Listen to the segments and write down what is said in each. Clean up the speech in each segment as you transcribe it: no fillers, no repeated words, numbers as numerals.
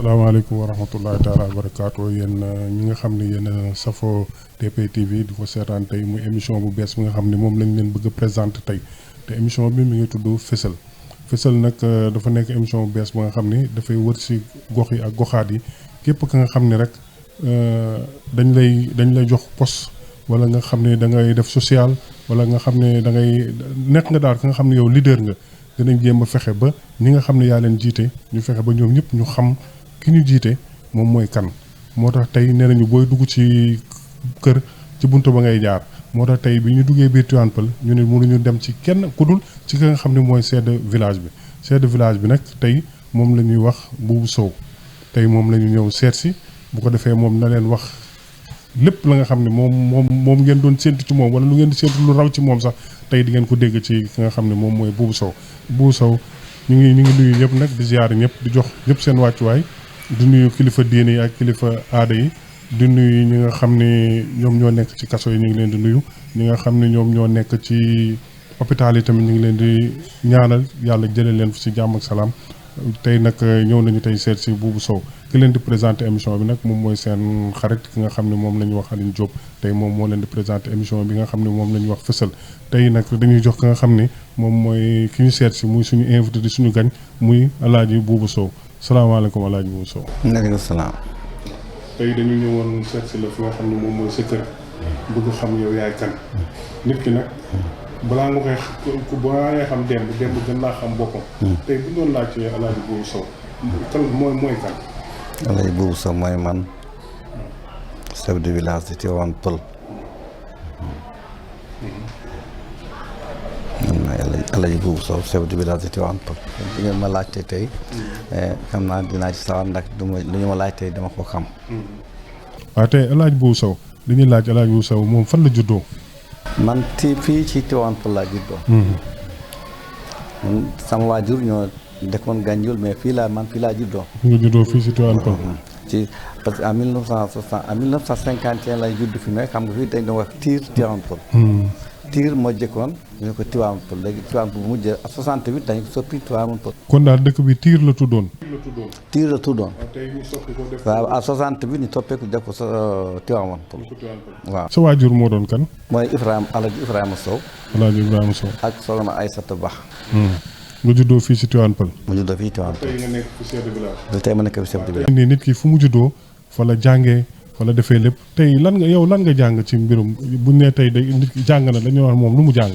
salaamaaleykum wa rahmatullahi taala wa barakaatu yéen ñi nga xam ne yéen safo TP-TV di ko seetaan tey muy émission bu bees bi nga xam ne moom lañ leen bëgg a présenté tey te émission bi mi ngi tudd Fësal Fësal nag dafa nekk émission bu bees ba nga xam ni dafay wër si gox yi ak goxaat yi képp ka nga xam ne rek dañ lay jox poste wala nga xam ne da ngay def social wala nga xam ne da ngay nekk nga daal ka nga xam ne yow leader nga dinañ jéem a fexe ba ñi nga xam ne yaa leen jiite ñu fexe ba ñoom ñëpp ñu xam ki ñu jiite moom mooy kan. moo tax tey nee nañu booy dugg ci kër ci buntu ba ngay jaar moo tax tey bi ñu duggee biir Tivaouane Peulh ñu ne mënuñu dem ci kenn ku dul ci ki nga xam ne mooy chef de village bi chef de village bi nag tey moom la ñuy wax Boubou Sow tey moom la ñu ñëw seet si bu ko defee moom na leen wax lépp la nga xam ne moom ngeen doon séntu ci moom wala lu ngeen di séntu lu raw ci moom sax tey di ngeen ko dégg ci ki nga xam ne moom mooy Boubou Sow. Boubou Sow ñu ngi nuyu ñëpp nag di ziar ñëpp di jox ñëpp seen wàccuwaay di nuyu kilifa diine yi ak kilifa aada yi di nuyu ñi nga xam ne ñoom ñoo nekk ci kaso yi ñu ngi leen di nuyu ñi nga xam ne ñoom ñoo nekk ci hôpital yi tamit ñu ngi leen di ñaanal yàlla jëlee leen fi ci jàmm ak salaam. tey nag ñëw nañu tey seet si Boubou Sow ki leen di présenté émission bi nag moom mooy seen xarit ki nga xam ne moom la ñuy wax Aline Diop tey moom moo leen di présenté émission bi nga xam ne moom la ñuy wax Fësal tey nag dañuy jox ki nga xam ne moom mooy ki ñu seet si muy suñu invité di suñu gañ muy Alaaji Boubou Sow salaamaaleykum Alaaji Boubou Sow. maaleykum salaam. tey dañu ñëwoon seet si la fi nga xam ne moom mooy sa kër bëgg xam yow yaay kan nit ki nag balaa nga koy xam démb gën laa xam boppam. tey bu ñu doon laajte Alaaji Boubou Sow kan mooy kan. Alaaji Boubou Sow mooy man chef de village de Tivaouane Peulh. Alaaji Boubou Sow chef de village de Tivaouane Peulh. li ngeen ma laajte tey. xam naa dinaa ci sawar ndax lu ñu ma laaj tey dama ko xam. waaw tey Alaaji Boubou Sow li ñuy laaj Alaaji Boubou Sow moom fan la juddoo. man fii ci Tivaouane Peulh laa juddoo. man sama waajur ñoo dëkkoon Gandiol mais fii laa juddoo. nga juddoo fii ci Tivaouane Peulh. ci parce que en 1951 lay judd fi mais xam nga fii dañ doon wax Tiir Tivaouane Peulh. Tiir moo jëkkoon ñu ko Tivaouane Peulh léegi Tivaouane Peulh bu mujj ak 68 dañu ko soppi Tivaouane Peulh. kon daal dëkk bi Tiir la tuddoon. Tiir la tuddoon. tey ñu soppi ko def waaw à 68 ñu toppeeku def ko Tivaouane Peulh. waaw. sa waajur moo doon kan. mooy Alaaji Ibrahima Sow. Alaaji Ibrahima Sow. ak soxna Aïssata Ba. nga juddoo fii ci Tivaouane Peulh. mu juddoo fii Tivaouane Peulh. tey nga nekk fi chef de village. tey ma nekk fi chef de village. ni nit ki fu mu juddoo fa la jàngee fa la defee lépp tey lan nga jàng ci mbirum bu ne tey day nit ki jàng na dañuy wax moom lu mu jàng.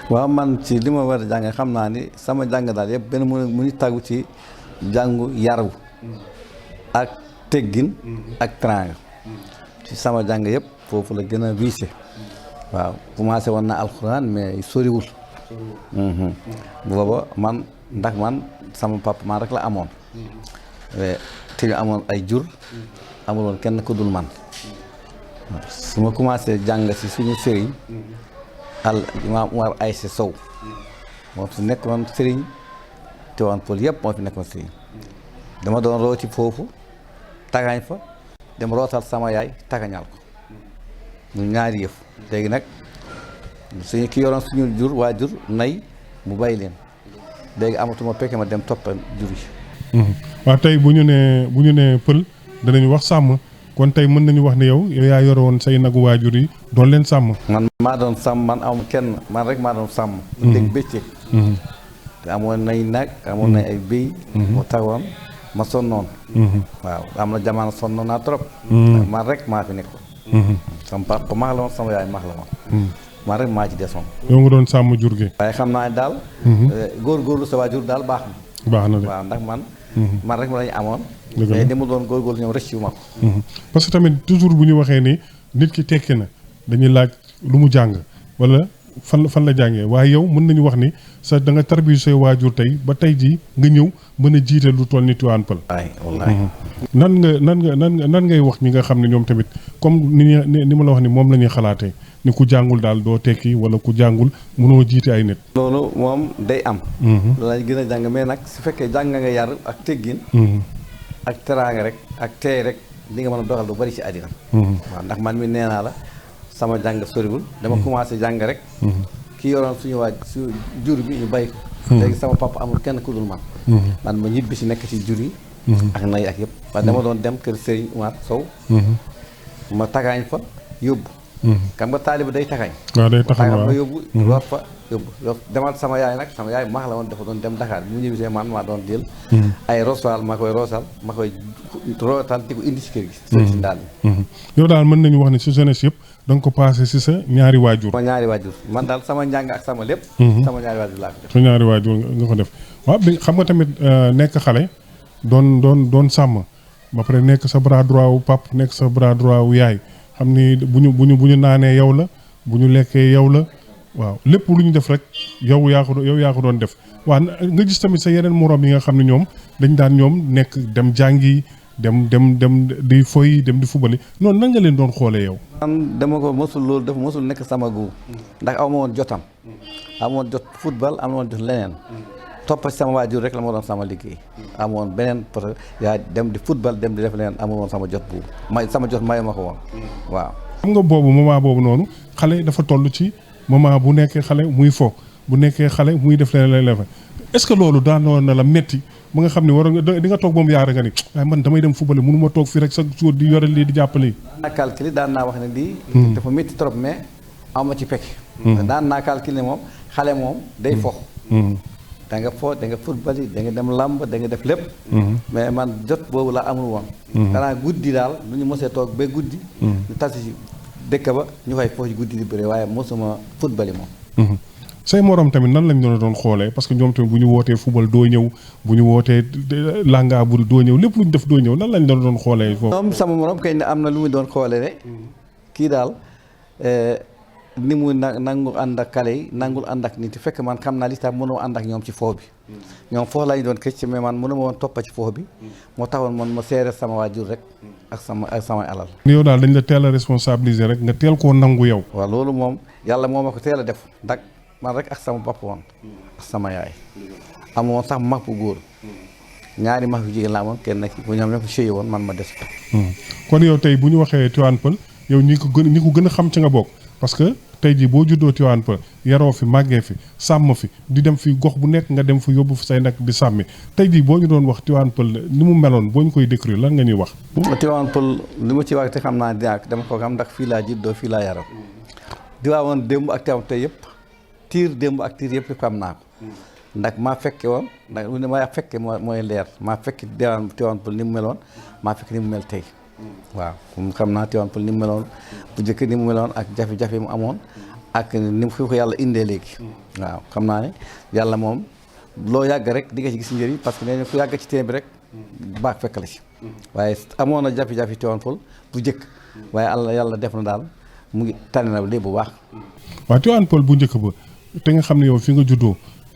waaw man ci li ma war a jàng xam naa ni sama jàng daal yëpp benn mu ngi tàggu ci jàngu yaru ak teggin ak teraanga ci sama jàng yëpp foofu la gën a wiise waaw commencé woon na alxuraan mais soriwul booba man sama papa man rek la amoon te ñu amoon ay jur amul woon kenn ku dul man su ma commencé jàng si suñu sëriñ Imaam Umar Ayse Sow moo fi nekkoon sëriñ Tivaouane Peulh yëpp moo fi nekkoon sëriñ dama doon rooti foofu tagañ fa dem rootal sama yaay tagañal ko ñu ñaari yëf léegi nag suñu ki yoroon suñu jur waa jur nay mu bàyyi leen léegi amatuma pekke ma dem toppa jur yi waaw tey bu ñu nee pël danañu wax sàmm kon tey mën nañu wax ne yow yaa yore woon say nagu waajur yi doon leen sàmm. man maa doon sàmm man am kenn man rek maa doon sàmm. dégg bëccëg. te amoon nay nag amoon nay ay béy. mu tawoon ma sonnoon. waaw am na jamono sonnoon naa trop. man rek maa fi nekkoon. sama papa maax la woon sama yaay maax la woon. man rek maa ci desoon. yow nga doon sàmm jur gi. waaye xam naa ne daal. góorgóorlu sa waajur daal baax na. baax na de waaw ndax man rek ma lañu amoon. dëgg la mais demul doon góorgóorlu ñoom rëcc yu ma ko. parce que tamit toujours bu ñu waxee ni nit ki tekki na dañuy laaj lu mu jàng wala fan la jàngee waaye yow mën nañu wax ni sa da nga tarbiyu say waajur tey ba tey jii nga ñëw mën a jiite lu toll ni Tivaouane Peulh. wallaahi. nan ngay wax ñi nga xam ne ñoom tamit comme ni ma la wax ni moom la ñuy xalaatee ni ku jàngul daal doo tekki wala ku jàngul mënoo jiite ay nit. loolu moom day am. loolu lañ gën a jàng mais nag su fekkee jàng nga yar ak teggin. ak teraanga rek ak teey rek li nga mën a doxal lu bari ci àddina. waaw ndax man mi nee naa la sama jàng soriwul dama commencé jàng rek. ki yoroon suñu jur bi ñu bay ko. léegi sama papa amul kenn ku dul man. man ma ñibbi si nekk ci jur yi. ak nay ak yëpp waaye dama doon dem kër Serigne Oumar Sow ma tagaañ fa yóbbu xam nga taaliba day taxañ waaw day taxañ ma yóbbu root fa yóbbu demal sama yaay nag sama yaay maax la woon dafa doon dem Dakar bi mu ñëwisee man maa doon jël ay roosal ma koy roosal ma koy rootal di ko indi ci kër gi si ndaal bi yow daal mën nañu wax ne si jeunesse yëpp da nga ko passé si sa ñaari waajur sama ñaari waajur man daal sama njàng ak sama lépp sama ñaari waajur laa ko def sa ñaari waajur nga ko def waaw bi xam nga tamit nekk xale doon sàmm ba pare nekk sa bras droit wu pap nekk sa bras droit wu yaay xam ni bu ñu naanee yow la bu ñu lekkee yow la waaw lépp lu ñu def rek yow yaa ko doon def waaw nga gis tamit sa yeneen moroom yi nga xam ne ñoom dañ daan ñoom nekk dem jàngi dem di foy dem di fubali noonu nan nga leen doon xoolee yow. man dama ko mosul loolu dafa mosul nekk sama gu ndax aw ma woon jotam am woon jot football am woon jot leneen toppa ci sama waajur rek la ma doon sama liggéey am woon beneen parce que yaa dem di football dem di def leneen amul woon sama jot boobu sama jot mayu ma ko woon waaw. xam nga boobu moment boobu noonu xale dafa toll ci moment bu nekkee xale muy fo bu nekkee xale muy def leneen est-ce que loolu daanoon na la metti ba nga xam ne waroon nga di nga toog moom yaara nga ni waaye man damay dem football mënu ma toog fii rek chaque jour di yore lii di jàppale. daan naa calculer daan naa wax ne lii dafa métti trop mais am ci pekk daan naa calculer moom xale moom day fo da nga fo da nga football yi da nga dem làmb da nga def lépp mais man jot boobu la amul woon xanaa guddi daal lu ñu mosee toog ba guddi ñu tasi ci dëkk ba ñu fay foofu guddi di bëre waaye mosuma football yi moom say morom tamit nan lañ doon xoolee parce que ñoom tamit bu ñu wootee football doo ñëw bu ñu wootee langa bul doo ñëw lépp lu ñu def doo ñëw nan lañ doon xoolee foofu. moom sama morom kay ne am na lu mu doon xoolee ne kii daal ni mu nangu ànd ak kale yi nangul ànd ak nit fekk man xam naa li tax mënoo ànd ak ñoom ci foo bi ñoom foo lañu doon këcc mais man mënu ma woon toppa ci foo bi moo taxoon man ma seere sama waajur rek ak sama alal. yow daal dañ la teel a responsabiliser rek nga teel koo nangu yow. waaw loolu moom yàlla moo ma ko teel a def ndax man rek ak sama bopp woon ak sama yaay amoon sax mag bu góor ñaari mag yu jigéen laa amoon kenn ki bu ñoom ñëpp sëyi woon man ma des kon yow tey bu ñu waxee Tivaouane Peulh yow ñi ko gën a xam ci nga bokk parce que tey jii boo juddoo Tivaouane Peulh yaroo fi màggee fi sàmm fi di dem fi gox bu nekk nga dem fi yóbbu fi say nag di sàmmi tey jii boo ñu doon wax Tivaouane Peulh ni mu meloon boo ñu koy décrire lan nga ñuy wax. Tivaouane Peulh li ma ci wax te xam naa dama ko xam ndax fii laa juddoo fii laa yaroo Tivaouane démb ak Tivaouane tey yëpp tiir démb ak tiir yëpp xam naa ko ndax maa fekke woon ndax lu ne maa fekke mooy leer maa fekke Tivaouane Peulh ni mu meloon maa fekke ni mu mel tey waaw xam naa Tivaouane Peulh ni mu meloon bu njëkk ni mu meloon ak jafe-jafe mu amoon ak ni mu fi ko yàlla indee léegi waaw xam naa ne yàlla moom loo yàgg rek di nga ci gis njëriñ parce que nee na ku yàgg ci teen bi rek baax fekk la ci waaye amoon na jafe-jafe Tivaouane Peulh bu njëkk waaye yàlla def na daal mu ngi tànn na léegi bu baax. waaw Tivaouane Peulh bu njëkk ba te nga xam ne yow fi nga juddoo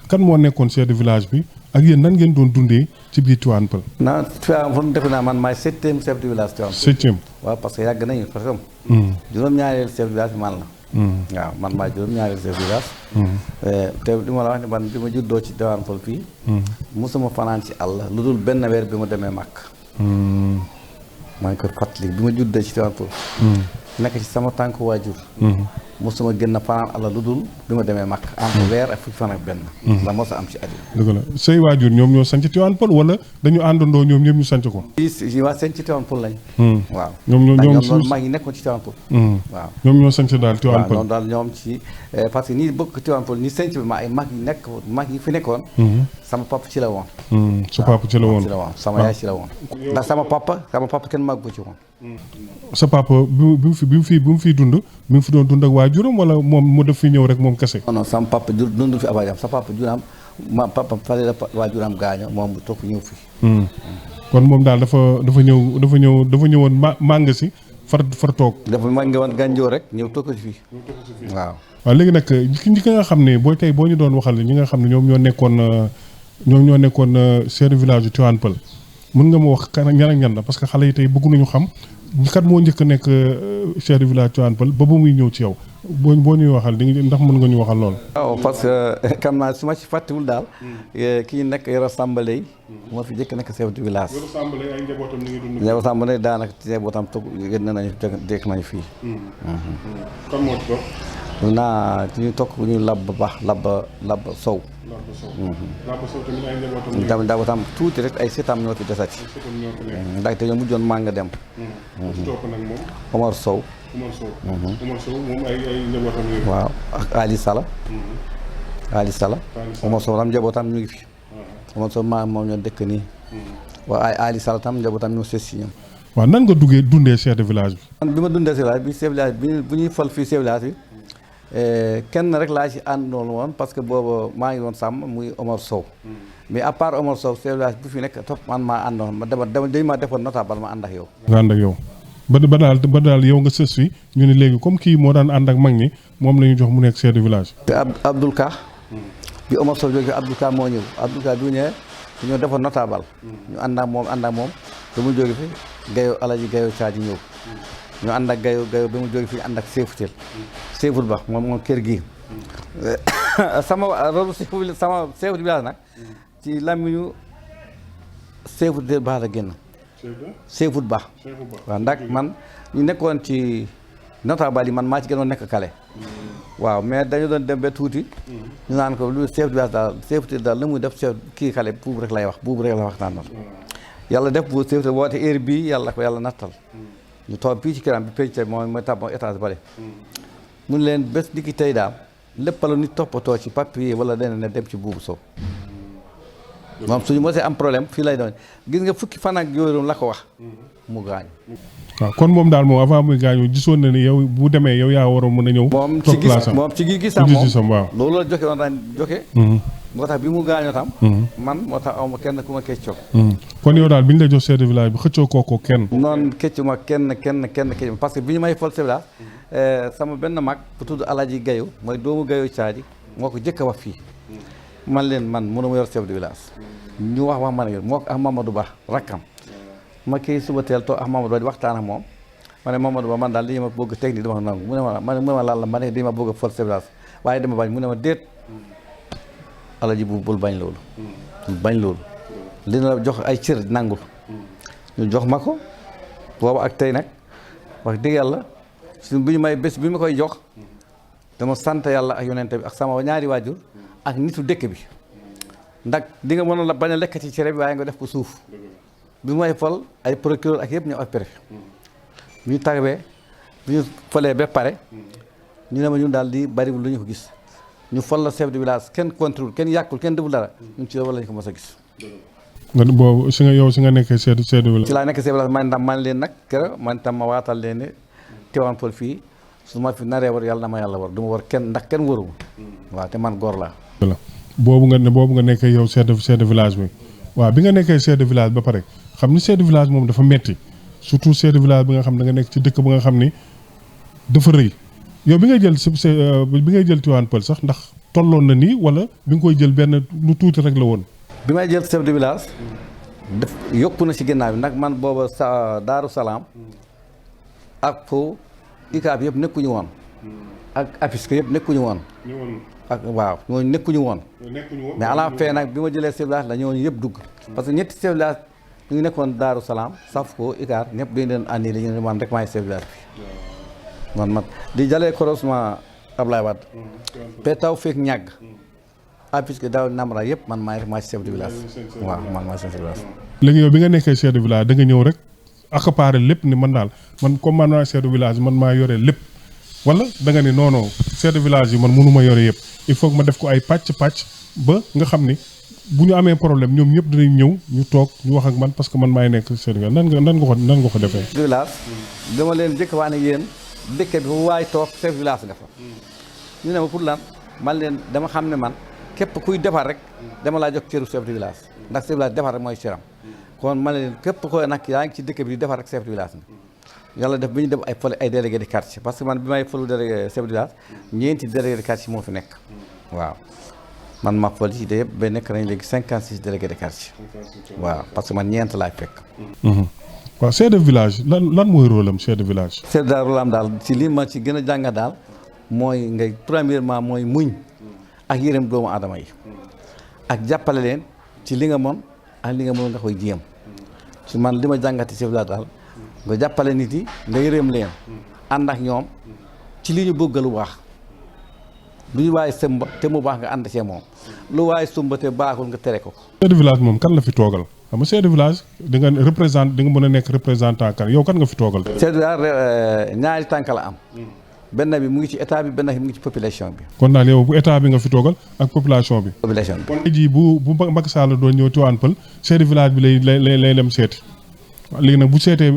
kan moo nekkoon chef de village bi ak yéen nan ngeen doon dundee ci biir Tivaouane Peulh. non Tivaouane Peulh defe naa man maay 7e chef de village Tivaouane Peulh. 7e. waaw parce que yàgg nañu parce que. juróom-ñaareel chef de village bi man la. waaw man maay juróom-ñaareel chef de village. te li ma la wax ne man bi ma juddoo ci Tivaouane Peulh fii. mosuma fanaan ci àll lu dul benn weer bi ma demee màkk. maa ngi koy fàttali bi ma juddoo ci Tivaouane Peulh. nekk ci sama tànk waajur. mosuma génn fanaan àll lu dul bi ma demee màkk. am weer ak fukki fan ak benn. la mos a am ci àddina. dëgg la say waajur ñoom ñoo sanc Tivaouane Peulh wala dañu àndandoo ñoom ñëpp ñu sanc ko. yi waa seen ci Tivaouane Peulh lañ. waaw ñoom mag yi nekkoon ci Tivaouane Peulh. waaw ñoom ñoo sanc daal Tivaouane Peulh. waaw daal ñoom ci parce que ñi bokk Tivaouane Peulh ñi sanc bi ma ay mag yi fi nekkoon. sama papa ci la woon. sa papa ci la woon sama yaay ci la woon. ndax sama papa kenn mag bu ci woon. sa papa bi mu fi dund mi ngi fi doon dund ak waajuram wala moom mu def fi ñëw rek moom kese. non sama papa dundul fi abaajam sa papa juram ma papa fale la waajuram gaaño moom mu toog ñëw fi. kon moom daal dafa ñëwoon màng si far toog. dafa mànge woon gànjoo rek ñëw toog ci fii waaw. waaw léegi nag ñi nga xam ne boo ñu doon waxal ñi nga xam ne ñoom ñoo nekkoon chef de village yu Tivaouane Peulh mën nga ma wax ñan ak ñan la parce que xale yi tey bëgg nañu xam kat moo njëkk a nekk chef de village Tivaouane Peulh ba muy ñëw ci yow boo ñuy waxal ndax mën nga ñu waxal lool. waaw parce que xam naa su ma ci fàttewul daal kii nekk Yoro Samba Lay moo fi njëkk nekk chef de village. Yoro Samba Lay ay njabootam ñu ngi dund. Yoro Samba Lay daanaka ci njabootam toog gën nañu fii. kan moo ci toog. naa ci ñu tokk ñu labba baax labba sow. Labba Sow tamit ay njabootam. njabootam tuuti rek ay sëtam ñoo fi desati. ndaxte ñoo mujjoon maa nga dem. ci topp nag moom. Omar Sow. Omar Sow moom ay njabootam yooyu. waaw ak Ali Sala. Ali Sala. Omar Sow tam njabootam ñu ngi fi. Omar Sow maa moom ñoo dëkk nii. waaw ay Ali Sala tam njabootam ñoo sës si ñoom. waaw nan nga dundee chef de village bi. man bi ma dundee chef de village bi chef de village bi bu ñuy fal fii chef de village bi kenn rek laa ci àndoon woon parce que boobu maa ngi doon sàmm muy Omar Sow. mais à part Omar Sow chef de village bu fi nekk topp man maa àndoon ma dañ ma defoon notable ma ànd ak yow. nga ànd ak yow ba daal yow nga sës fi ñu ne léegi comme kii moo daan ànd ak mag ñi moom la ñu jox mu nekk chef de village. te Abdoul Ka. bi Omar Sow jógee Abdoul Ka moo ñëw Abdoul Ka bi ñëwee ñoo defoon notable. ñu ànd ak moom ba mu jóge fi gayo alaji gayo caaji ñëw ñu ànd ak gayo ba mu jóge fi ànd ak seefut ba moom kër gi sama rôle sama chef de village nag ci làmmiñu seefut baax la génn seefut ba waaw ndax man ñu nekkoon ci notable yi man maa ci gënoon nekk kale waaw mais dañu doon dem ba tuuti ñu naan ko lu chef de village daal seefut daal la muy def chef kii xale buubu rek lay wax buubu rek la wax naan yàlla def bu séwte woote heure bii yàlla ko yàlla nattal ñu toog fii ci këram bi penc mooy tab mooy étage bale mun leen bés di ki tey daal lépp la nit toppatoo ci papier wala dana ne dem ci Buubu Sow moom suñu mosee am problème fii lay doon gis nga fukki fan ak yooyu la ko wax mu gaañu. waaw kon moom daal moom avant muy gaañu gisoon na ni yow bu demee yow yaa waroon mën a ñëw. moom ci gis-gisam waaw loolu la joxe woon daan joxe. moo tax bi mu gaañoo tam. man moo tax aw ma kenn ku ma keccoo. kon yow daal bi ñu la jox chef de village bi xëccoo kookoo kenn. noonu keccu ma kenn keccu parce que bi ñu may fal chef de village sama benn mag bu tudd Alaji Gayo mooy doomu Gayo Caaji moo ko jëkk a wax fii. man leen man mënuma yor chef de village. ñu wax ma ne moo ko ak Mamadou Ba rakkam. ma kii suba teel toog ak Mamadou Ba di waxtaan ak moom. ma ne Mamadou Ba man daal li ma bëgg technique dama nangu mu ne ma laal la ma ne di ma bëgg a fal chef de village waaye dama bañ mu ne ma déet. Alaji bu bul bañ loolu. bul bañ loolu. li na jox ay cër nangul. ñu jox ma ko. boobu ak tey nag wax dëgg yàlla su bi ñu may bés bi ma koy jox. dama sant yàlla ak yonente bi ak sama ñaari waajur. ak nitu dëkk bi. ndax di nga mën a bañ a lekk ci cere bi waaye nga def ko suuf. bi may fal ay procureur ak yëpp ñëw ak préfet. bi ñu taxawee bi ñu falee ba pare. ñu ne ma ñun daal di bariwul lu ñu ko gis. ñu fal la chef de village kenn contrôle kenn yàqul kenn deful dara ñun ci loolu lañ ko mos a gis. nga boobu si nga nekkee chef de village. ci laa nekk chef de village man leen nag keroog man tam ma waatal leen ne Tivaouane Peulh fii su ma fi naree war yàlla na ma yàlla war du ma war kenn ndax kenn waruma. waaw te man góor laa. voilà boobu nga nekkee yow chef de village bi waaw bi nga nekkee chef de village ba pare xam ni chef de village moom dafa metti surtout chef de village bi nga xam da nga nekk ci dëkk ba nga xam ni dafa rëy. yow bi ngay jël Tivaouane Peulh sax ndax tolloon na nii wala bi nga koy jël benn lu tuuti rek la woon. bi may jël chef de village def yokku na ci ginnaaw bi nag man booba Daaru Salaam ak fo ICAP yëpp nekkuñu woon. ak APIX yëpp nekkuñu woon. ak waaw ñooñu nekkuñu woon. mais à la fin nag bi ma jëlee chef de village la ñooñu yëpp dugg. parce que ñetti chef de village ñu ngi nekkoon Daaru Salaam Safko ICAP ñëpp dañu leen andi ñu ne man rek maay chef de village bi. man di jalee korosement Ablaye Wade pe taw feek ñàgg puisque daaw namra yëpp man maay chef de village waaw man maay chef de village. léegi yow bi nga nekkee chef de village da nga ñëw rek accaparer lépp ni man daal man comme man maay chef de village man maa yore lépp wala da nga ni non chef de village yi man mënu ma yore yëpp il faut que ma def ko ay pàcc ba nga xam ni bu ñu amee problème ñoom ñëpp dinañ ñëw ñu toog ñu wax ak man parce que man maay nekk chef de village nan nga ko defee. village dama leen jëkk waa ne yéen dëkk bi bu waay toog chef village nga fa ñu ne ma pour lan man leen dama xam ne man képp kuy defar rek dama laa jox cëru chef de village ndax chef de village defar rek mooy cëram kon man leen képp koy nag yaa ngi ci dëkk bi di defar rek chef de village nga yàlla def bi ñu def ay fole ay délégué de quartier parce que man bi may folu délégué chef de village ñeenti délégué de quartier moo fi nekk waaw man ma fol ci de yëpp ba nekk nañ léegi 56 délégué de quartier waaw parce que man ñeent laay fekk. waaw chef de village lan mooy rôle am chef de village. chef de rôle am daal ci li ma ci gën a jàngat daal mooy ngay premièrement mooy muñ ak yërëm doomu aadama yi ak jàppale leen ci li nga mën ak li nga mën nga koy jéem ci man li ma jàngati chef de village daal nga jàppale nit yi nga yërëm leen ànd ak ñoom ci li ñu bëgg lu baax lu waay sëmba te mu baax nga ànd cee moom lu waay sumba te baaxul nga tere ko. chef de village moom kan la fi toogal xam nga chef de village di nga mën a nekk représentant kan yow kan nga fi toogal. chef de village ñaari tànk la am. benn bi mu ngi ci état bi benn bi mu ngi ci population bi. kon daal yow bu état bi nga fi toogal ak population bi. population bi. kon jii bu Macky Sall doon ñëw Tivaouane Peulh chef de village bi lay dem seeti léegi nag bu seetee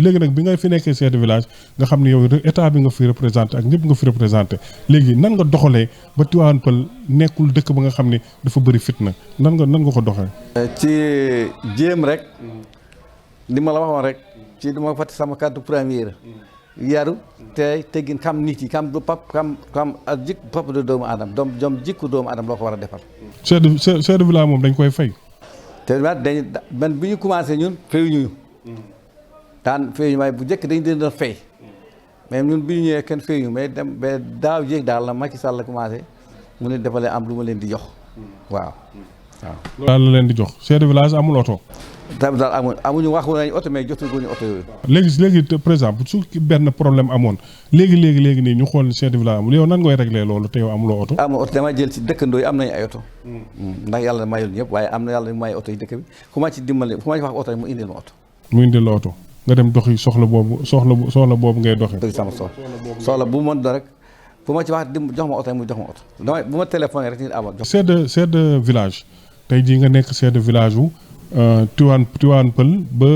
léegi nag bi nga fi nekkee chef de village nga xam ne yow état bi nga fi représenté ak ñëpp nga fi représenté léegi nan nga doxalee ba Tivaouane Peulh nekkul dëkk ba nga xam ne dafa bëri fitna nan nga ko doxee. ci jéem rek li ma la waxoon rek ci du ma fàtte sama kàddu première yaru tey teggin xam nit yi xam du pap xam ak jikk pap de doomu aadama doom jikku doomu aadama loo ko war a defal. chef de village moom dañ koy fay. te dañ man bi ñu commencé ñun fayuñu daan fayuñu waaye bu njëkk dañ leen doon fay mais ñun bi ñu ñëwee kenn fayuñu mais dem ba daaw jéeg daal la Macky Sall la commencé mu ne dafa leen am lu ma leen di jox waaw. daal la leen di jox chef de village amul oto. tamit daal amuñu waxu nañu oto mais jotuñu oto yooyu. léegi par exemple su benn problème amoon léegi nii ñu xool chef de village amul yow nan ngay réglé loolu te yow amuloo oto. amul oto damay jël ci dëkkandoo yi am nañu ay oto. ndax yàlla mayul ñëpp waaye am na yàlla may oto yi dëkk bi ku ma ci dimbali ku ma ci wax oto yi mu indil ma oto. mu indil la oto nga dem doxi soxla boobu ngay doxi. doxi sama soxla bu mën doon rek bu ma ci wax jox ma oto yi mu jox ma oto damay bu ma téléphoné rek nit amal jox. chef de village tey jii nga nekk chef de village wu Tivaouane Peulh ba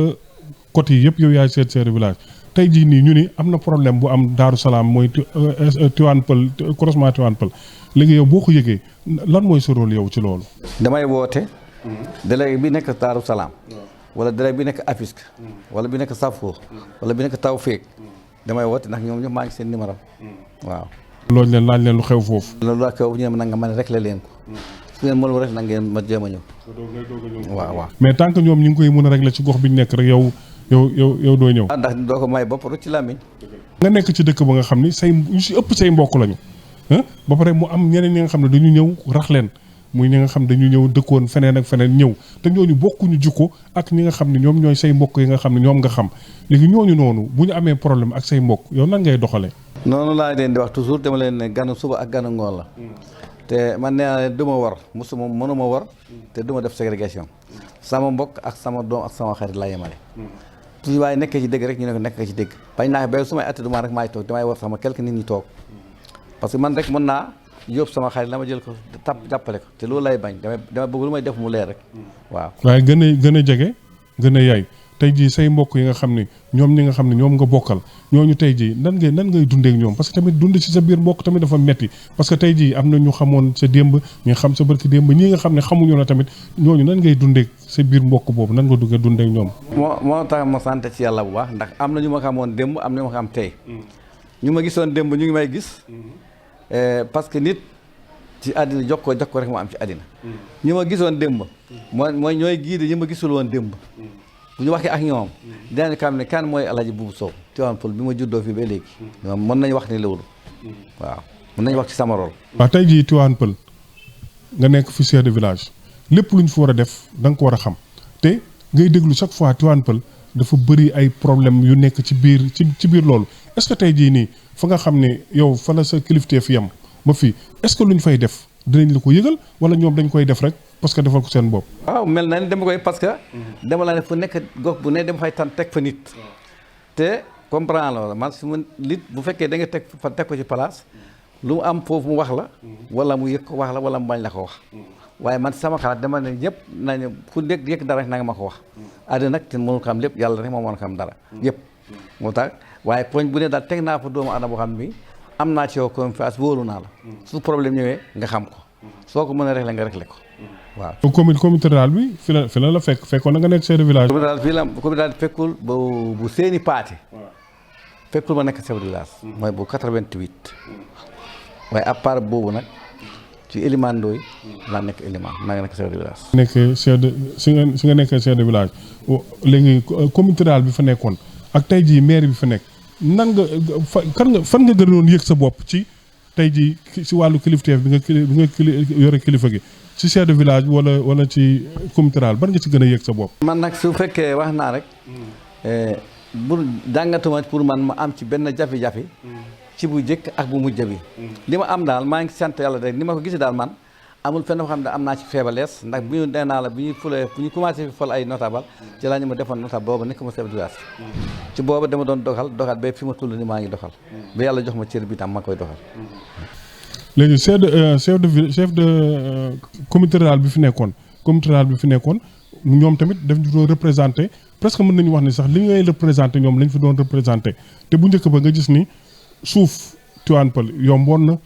côté yi yëpp yow yaay chef de village tey jii nii ñu ni am na problème bu am Daaru Salaam mooy Tivaouane Peulh croisement Tivaouane Peulh léegi yow boo ko yëgee lan mooy sa rôle yow ci loolu. damay woote délégué bi nekk Daaru Salaam wala délégué bi nekk Afisk wala bi nekk Safour wala bi nekk Tawfeek damay woote ndax ñoom ñëpp maa ngi seen numéro waaw. loolu leen laaj leen lu xew foofu. loolu la xew ñu ne ma nanga man rek la leen ko. su ngeen mënul rek na ngeen ma jéem a ñëw. waaw. mais tant que ñoom ñu ngi koy mën a régler ci gox bi ñu nekk rek yow doo ñëw. ndax doo ko may bopp rek ci làmmiñ. nga nekk ci dëkk ba nga xam ni ñu si ëpp say mbokk lañu ba pare mu am ñeneen ñi nga xam ne dañu ñëw rax leen muy ñi nga xam dañu ñëw dëkkoon feneen ak feneen ñëw te ñooñu bokkuñu jikko ak ñi nga xam ne ñoom ñooy say mbokk yi nga xam ne ñoom nga xam léegi ñooñu noonu bu ñu amee problème ak say mbokk yow nan ngay doxalee. noonu laa leen di wax toujours dama leen ne ganu suba ak ganu ngoon la. te man nee naa leen du ma war mënuma war te du ma def ségrégation sama mbokk ak sama doom ak sama xarit laa yemale. toujours waaye nekkee ci dëgg rek ñu ne ko nekk ci dëgg. bañ naa ba su may atti du ma rek maay toog damay war sama quelques nit ñi toog parce que man rek mën naa yóbbu sama xarit la ma jël ko jàppale ko te loolu lay bañ damay bëgg lu may def mu leer rek waaw. waaye gën a jege gën a yaay tey jii say mbokk yi nga xam ne ñoom ñi nga xam ne ñoom nga bokkal ñooñu tey jii nan ngay dundee ak ñoom parce que tamit dund ci sa biir mbokk tamit dafa metti parce que tey jii am na ñu xamoon sa démb ñu xam sa barki démb ñi nga xam ne xamuñu la tamit ñooñu nan ngay dundee sa biir mbokk boobu nan nga dundee ak ñoom. moo tax ma sant ci yàlla bu baax ndax am na ñu ma xamoon démb am na ñu ma xam tey ñu ma gisoon démb ñu ngi may gis parce que nit ci àddina jokkoo rek moo am ci àddina ñu ma gisoon démb mooy ñooy giide ñu ma gisul woon démb bu ñu waxee ak ñoom dinañ xam ne kan mooy Alaaji Buubu Sow Tivaouane Peulh bi ma juddoo fii ba léegi ñoom mën nañu wax ni loolu waaw mën nañu wax ci sama rôle. waaw tey jii Tivaouane Peulh nga nekk fi chef de village lépp lu ñu fi war a def da nga ko war a xam te ngay déglu chaque fois Tivaouane Peulh dafa bëri ay problème yu nekk ci biir loolu est-ce que tey jii nii fa nga xam ne yow fa la sa kilifteef yam ba fii est-ce que lu ñu fay def dinañ la ko yëgal wala ñoom dañ koy def rek parce que defal ko seen bopp. waaw mel na ni dama koy parce que dama la ne fu nekk gox bu ne dama fay tan teg fa nit te comprendre la man su ma nit bu fekkee da nga teg ko ci place lu mu am foofu mu wax la wala mu yëg ko wax la wala mu bañ la ko wax waaye man sama xalaat dama ne ñëpp nañu ku nekk yëg dara na nga ma ko wax àddina nag te mënul xam lépp yàlla rek moo mën a xam dara yëpp moo tax waaye poñ bu ne daal teg naa fa doomu aadama boo xam bi am naa ci yow confiance wóolu naa la su problème ñëwee nga xam ko soo ko mën a régler nga régler ko waaw. comité rural bi fi la fekkoon na nga nekk chef de village. comité rural fekkul bu seeni paate fekkul ma nekk chef de village mooy bu 88 waaye à part boobu nag ci Elimane Ndoye laa nekk Elimane maa ngi nekk chef de village. nekk si nga nekkee chef de village léegi comité rural bi fa nekkoon ak tey jii maire bi fa nekk nan nga fan nga gënoon yëg sa bopp ci tey jii si wàllu kilifteef bi nga yore kilifa gi ci chef de village wala ci comité rural ban nga ci gën a yëg sa bopp. man nag su fekkee wax naa rek bu jàngatuma pour man ma am ci benn jafe-jafe ci bu jëkk ak bu mujj bi li ma am daal maa ngi sant yàlla rek ni ma ko gisee daal man amul fenn foo xam ne am naa ci faiblesse ndax bu ñu nee naa la bu ñu commencé fi fol ay notable ci laa ñu ma defoon notable booba nekk ma chef de village ci booba dama doon doxal ba fi ma tull ni maa ngi doxal ba yàlla jox ma cër bi tam ma koy doxal. léegi chef de comité rural bi fi nekkoon ñoom tamit daf ñu doon représenté presque mën nañu wax ni sax li ngay représenté ñoom lañ fi doon représenté te bu njëkk ba nga gis ni suuf Tivaouane Peulh yomboon na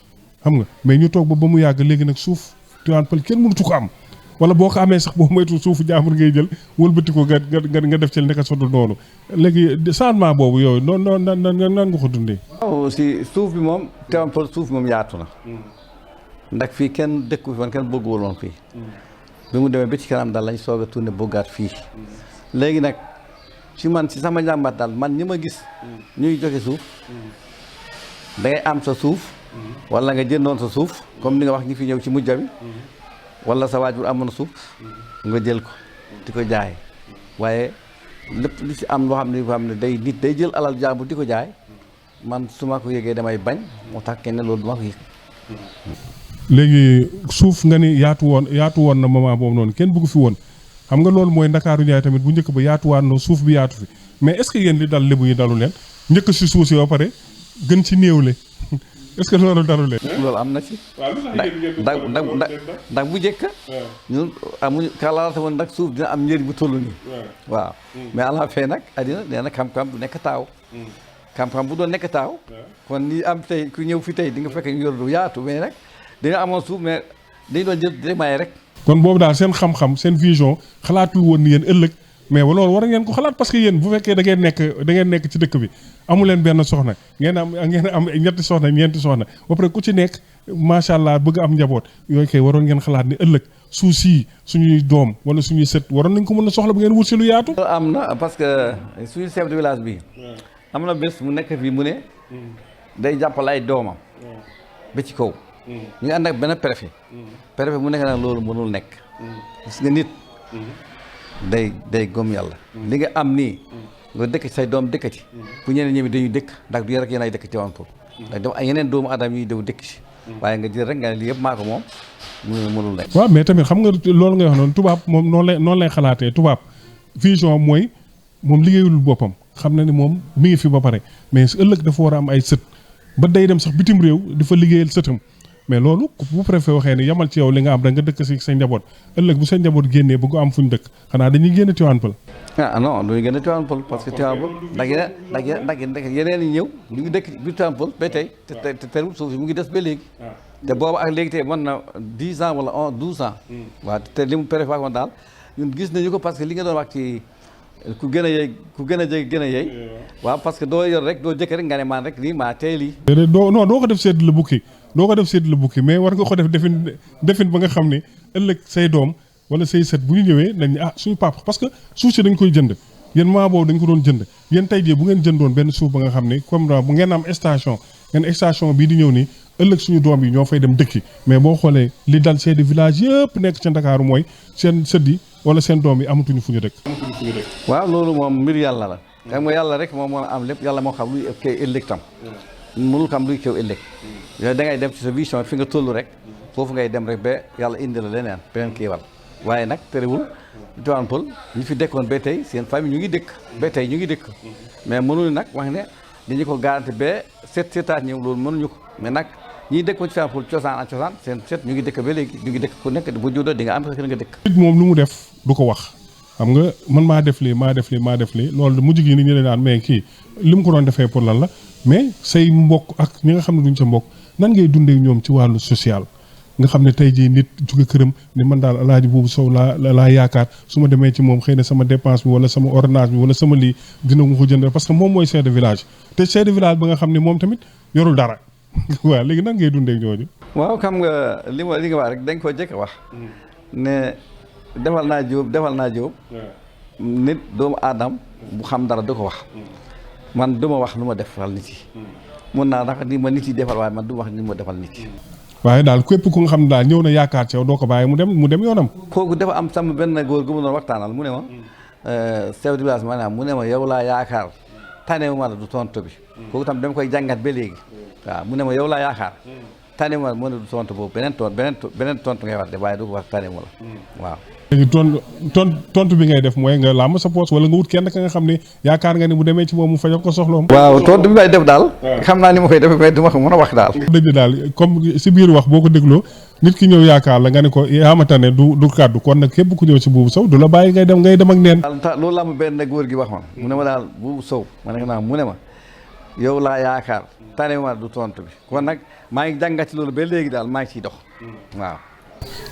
xam nga mais ñu toog ba mu yàgg léegi nag suuf Tivaouane Peulh kenn mënatu ko am wala boo ko amee sax boo moytu suufu jaambur ngay jël wëlbati ko nga def ci naka sodu noonu léegi changement boobu yooyu noonu nan nga ko dundee. waaw si suuf bi moom Tivaouane Peulh suuf bi moom yaatu na ndax fii kenn dëkku fi woon kenn bëgguwul woon fii bi mu demee ba ci kanam daal lañ soog a tourné bëggaat fii léegi nag ci man si sama njàmbat daal man ñi ma gis ñuy joxe suuf da ngay am sa suuf wala nga jëndoon sa suuf comme ni nga wax ñi fi ñëw ci mujja bi wala sa waajur amoon suuf nga jël ko di ko jaay waaye lépp li si am loo xam ne day nit day jël alal jàmbur di ko jaay man su ma ko yëgee damay bañ moo tax kenn loolu du ma ko yëg. léegi suuf nga ni yaatu woon na moment boobu noonu kenn bëggu fi woon xam nga loolu mooy Ndakaaru Njaay tamit bu njëkk ba yaatuwaan na suuf bi yaatu fi mais est-ce que yéen li dal lébu yi dalu leen njëkk si suuf si ba pare gën ci néewle est-ce que loolu dalu leen. loolu am na ci. ndax bu njëkk ñun amuñu kalaata woon ndax suuf dina am njëriñ bu toll nii. waaw mais à la fin nag addina nee na xam-xam du nekk taaw. xam-xam bu doon nekk taaw. kon ni am tey ku ñëw fi tey di nga fekk ñu yor lu yaatu mais nag dañoo amoon suuf mais dañu doon jël di maye rek. kon boobu daal seen xam-xam seen vision xalaatul woon ni yéen ëllëg mais loolu war ngeen ko xalaat parce que yéen bu fekkee da ngeen nekk ci dëkk bi amu leen benn soxna ngeen am ñetti soxna ñeenti soxna ba pare ku ci nekk macha allah bëgg am njaboot yooyu kay waroon ngeen xalaat ni ëllëg suuf sii suñuy doom wala suñuy sët waroon nañ ko mën a soxla bu ngeen wut si lu yaatu. am na parce que suñu chef de village bi am na bés mu nekk fii mu ne day jàppale ay doomam ba ci kaw. ñu ngi ànd ak benn préfet mu nekk nag loolu mënul nekk gis nga nit day gëm yàlla li nga am nii nga dëkk say doom dëkk ci bu ñeneen ñëwi dañuy dëkk ndax du yéen rek yéen ay dëkk Tivaouane Peulh ndax dafa ay yeneen doomu aadama yi daw dëkk ci waaye nga jël rek nga ne lii yëpp maa ko moom mënul nekk. waaw mais tamit xam nga loolu ngay wax noonu tubaab moom noonu lay xalaatee tubaab vision mooy moom liggéeyul boppam xam na ni moom mi ngi fi ba pare mais ëllëg dafa war a am ay sët ba day dem sax bitim réew di fa liggéeyal sëtam mais loolu bu préfet waxee ni yamal ci yow li nga am rek nga dëkk si sa njaboot ëllëg bu sa njaboot génnee bëgg am fuñ dëkk xanaa dañuy génn Tivaouane Peulh. ah non duñu génn Tivaouane Peulh parce que Tivaouane Peulh ndax yeneen yi ñëw ñu ngi dëkk biir Tivaouane Peulh ba tey te terewul suuf si mu ngi des ba léegi te boobu ak léegi tey mën na 10 ans wala 12 ans waaw te li mu préfet wax daal ñun gis nañu ko parce que li nga doon wax ci ku gën a jege gën a yey waaw parce que doo yor rek doo jëkk rek nga ne maan rek lii maa tey lii doo ko def sedd la bukki mais war nga ko def defin ba nga xam ne ëllëg say doom wala say sët bu ñu ñëwee dañ suñu papa parce que suuf si dañ koy jënd yéen maa boobu dañ ko doon jënd yéen tey jii bu ngeen jëndoon benn suuf ba nga xam ne comme bu ngeen am station bii di ñëw nii ëllëg suñu doom yi ñoo fay dem dëkki mais boo xoolee li dal chef de village yëpp nekk ca Ndakaaru mooy seen sët yi wala seen doom yi amatuñu fu ñu dëkk. waaw loolu moom mbir yàlla la. xam nga yàlla rek moom moo am lépp yàlla moo xam luy kay ëllëg tam. mënul xam luy kew ëllëg. yooyu da ngay dem ci sa vision fi nga toll rek foofu ngay dem rek ba yàlla indi la leneen beneen kii wal waaye nag terewul Tivaouane Peulh ñu fi dëkkoon ba tey seen famille ñu ngi dëkk ba tey ñu ngi dëkk mais mënuñu nag wax ne dañu ko garanti ba seetaat ñëw loolu mënuñu ko mais nag ñiy dëkk ci Tivaouane Peulh cosaan ak cosaan seen seet ñu ngi dëkk ba léegi ñu ngi dëkk ku nekk bu juddoo di nga am nga dëkk. nit moom lu mu def du ko wax xam nga man maa def lii loolu mujj gi nit ñi leen naan mais kii li mu ko doon defee pour lan la mais say mbokk ak ñi nga xam ne duñ sa mbokk nan ngay dundee ñoom ci wàllu social nga xam ne tey jii nit jóge këram ni man daal alaaji boobu sow laa yaakaar su ma demee ci moom xëy na sama dépense bi wala sama ordonnance bi wala sama lii dina ma ko jënd parce que moom mooy chef de village te chef de village ba nga xam ne moom tamit yorul dara waaw léegi nan ngay dundee ñooñu. waaw xam nga li nga wax rek dañ ko jëkk wax ne defal naa jóob nit doomu aadam bu xam dara du ko wax man du ma wax lu ma defal nit yi mun naa ndax ni ma nit yi defal waaye man du wax ni ma defal nit yi waaye daal képp ku nga xam ne daal ñëw na yaakaar ci yow doo ko bàyyi mu dem yoonam. kooku dafa am sama benn góor gu mu doon waxtaanal mu ne ma chef de village maanaam mu ne ma yow laa yaakaar tanewu ma la du tontu bi kooku tam dama koy jàngat ba léegi waaw mu ne ma yow laa yaakaar tane ma mën a du tontu boobu beneen tontu ngay wax de waaye du wax tane ma la waaw. léegi tontu bi ngay def mooy nga làmb sa poos wala nga wut kenn ka nga xam ne yaakaar nga ni bu demee ci moom mu fajal ko soxloom. waaw tontu bi may def daal. xam naa ni ma koy defee mais du ma ko mën a wax daal. dëgg daal comme si biir wax boo ko dégloo nit ki ñëw yaakaar la nga ne ko yaamata ne du kàddu kon nag képp ku ñëw si Buubu Sow du la bàyyi ngay dem ak neen. loolu la ma benn góor gi wax man mu ne ma daal Buubu Sow ma ne ko naa mu ne ma yow laa yaakaar tane ma du tontu bi kon nag maa ngi jàngat ci loolu ba léegi daal maa ngi ciy dox waaw.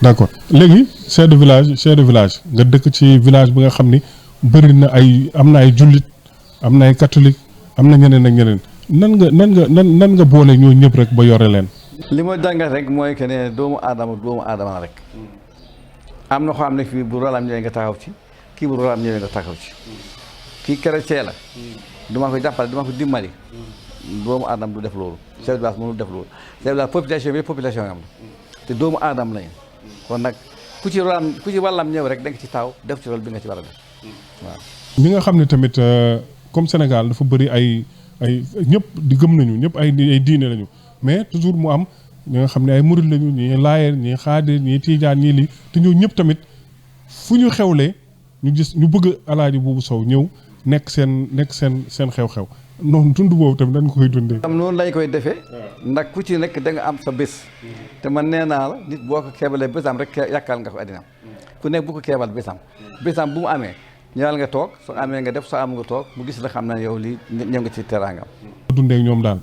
d'accord léegi chef de village nga dëkk ci village bi nga xam ni bëri na am na ay jullit am na ay catholique am na ñeneen ak ñeneen nan nga boole ñoo ñëpp rek ba yore leen. li ma jàngat rek mooy que ne doomu aadama la rek am na koo xam ne fii bu rolam ñëwee nga taxaw ci kii bu rolam ñëwee nga taxaw ci kii chrétien la duma ko jàppale duma ko dimbali doomu aadama du def loolu chef de village mënul def loolu chef de village population bi population am te doomu aadama lañu kon nag ku ci wàllam ñëw rek da nga ci taw def ci loolu bi nga ci war a def waaw. ñi nga xam ne tamit comme Sénégal dafa bëri ay ñëpp di gëm nañu ñëpp ay diine lañu mais toujours mu am ñi nga xam ne ay murid lañu ñii laayeen ñii xaadir ñii tiijaan ñii lii te ñëw ñëpp tamit fu ñu xewlee ñu bëgg Alaaji Buubu Sow ñëw nekk seen xew-xew noonu dund boobu tamit dañ koy dundee. am noonu lañ koy defee ndax ku ci nekk da nga am sa bés te man nee naa la nit boo ko keebalee bésam rek yàkkal nga ko addinam ku nekk bu ko keebal bésam bu mu amee ñëwal nga toog soo amee nga def soo am nga toog mu gis la xam na yow lii ñëw nga ci teraangam. dundee ak ñoom daal.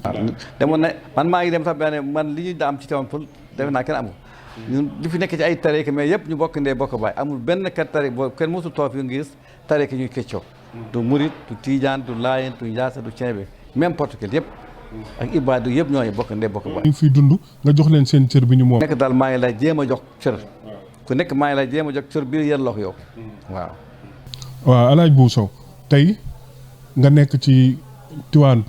demoon na man maa ngi dem sax man li ñu da am ci Tivaouane Peulh defe naa kenn amu ñun li fi nekk ci ay tariika mais yëpp ñu bokk ndee bokk baay amul benn kat tariik boo kenn mosul toog fi nga gis tariika ñuy keccoo du murit du tiijaan du laayeen du njaasa du ceebe même portugais yëpp ak ibaadu yëpp ñooy bokk ndee bokk baay. ñu fiy dund nga jox leen seen cër bi ñu moom. nekk daal maa ngi lay jéem a jox cër ku nekk maa ngi lay jéem a jox cër biir yéen loxo yow waaw. waaw Alaaji Buubu Sow tey nga nekk ci Tivaouane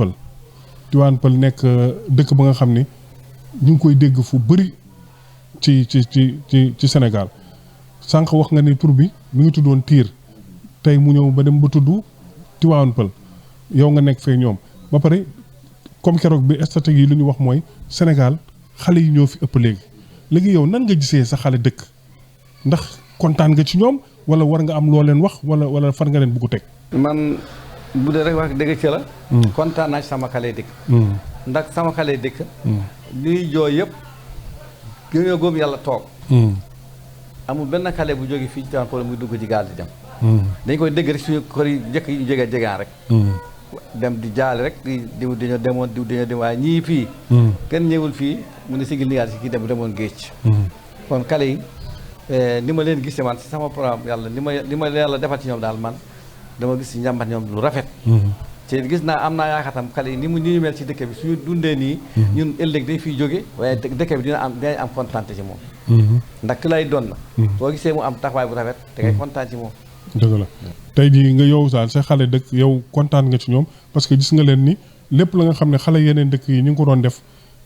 Peulh nekk dëkk ba nga xam ni ñu ngi koy dégg fu bëri ci Sénégal sànq wax nga ni tur bi mi ngi tuddoon Tiir tey mu ñëw ba dem ba tudd Tivaouane Peulh yow nga nekk fee ñoom ba pare comme keroog bi stratégie yi lu ñu wax mooy Sénégal xale yi ñoo fi ëpp léegi yow nan nga gisee sa xale dëkk ndax kontaan nga ci ñoom wala war nga am loo leen wax wala far nga leen bugg teg. man bu dee rek wax dëgg ci la. kontaan naa ci sama xale dëkk. ndax sama xale dëkk. li jooy yëpp gëñoo góob yàlla toog. amul benn xale bu jógee fii ci Tivaouane Peulh muy dugg ci gaal di dem. dañ koy dégg rek suñu kër yi njëkk yu jegaan rek. dem di jaale rek diw dañoo demoon waaye ñii fii. kenn ñëwul fii mu ne sigil nigaal si kii demoon géej. kon xale yi ni ma leen gisee man si sama programme yàlla li ma yàlla defal ci ñoom daal man dama gis si njàmbat ñoom lu rafet. te gis naa am naa yaakaar tam xale yi ni ñu mel ci dëkk bi suñu dundee nii. ñun ëllëg dañ fiy jóge waaye dëkk bi dinañ am kontaante ci moom. ndax ki lay doon na. soo gisee mu am taxawaay bu rafet da ngay kontaan ci moom. dëgg la tey jii nga yow saal sa xale dëkk yow kontaan nga ci ñoom parce que gis nga leen ni lépp la nga xam ne xale yeneen dëkk yi ñu ngi ko doon def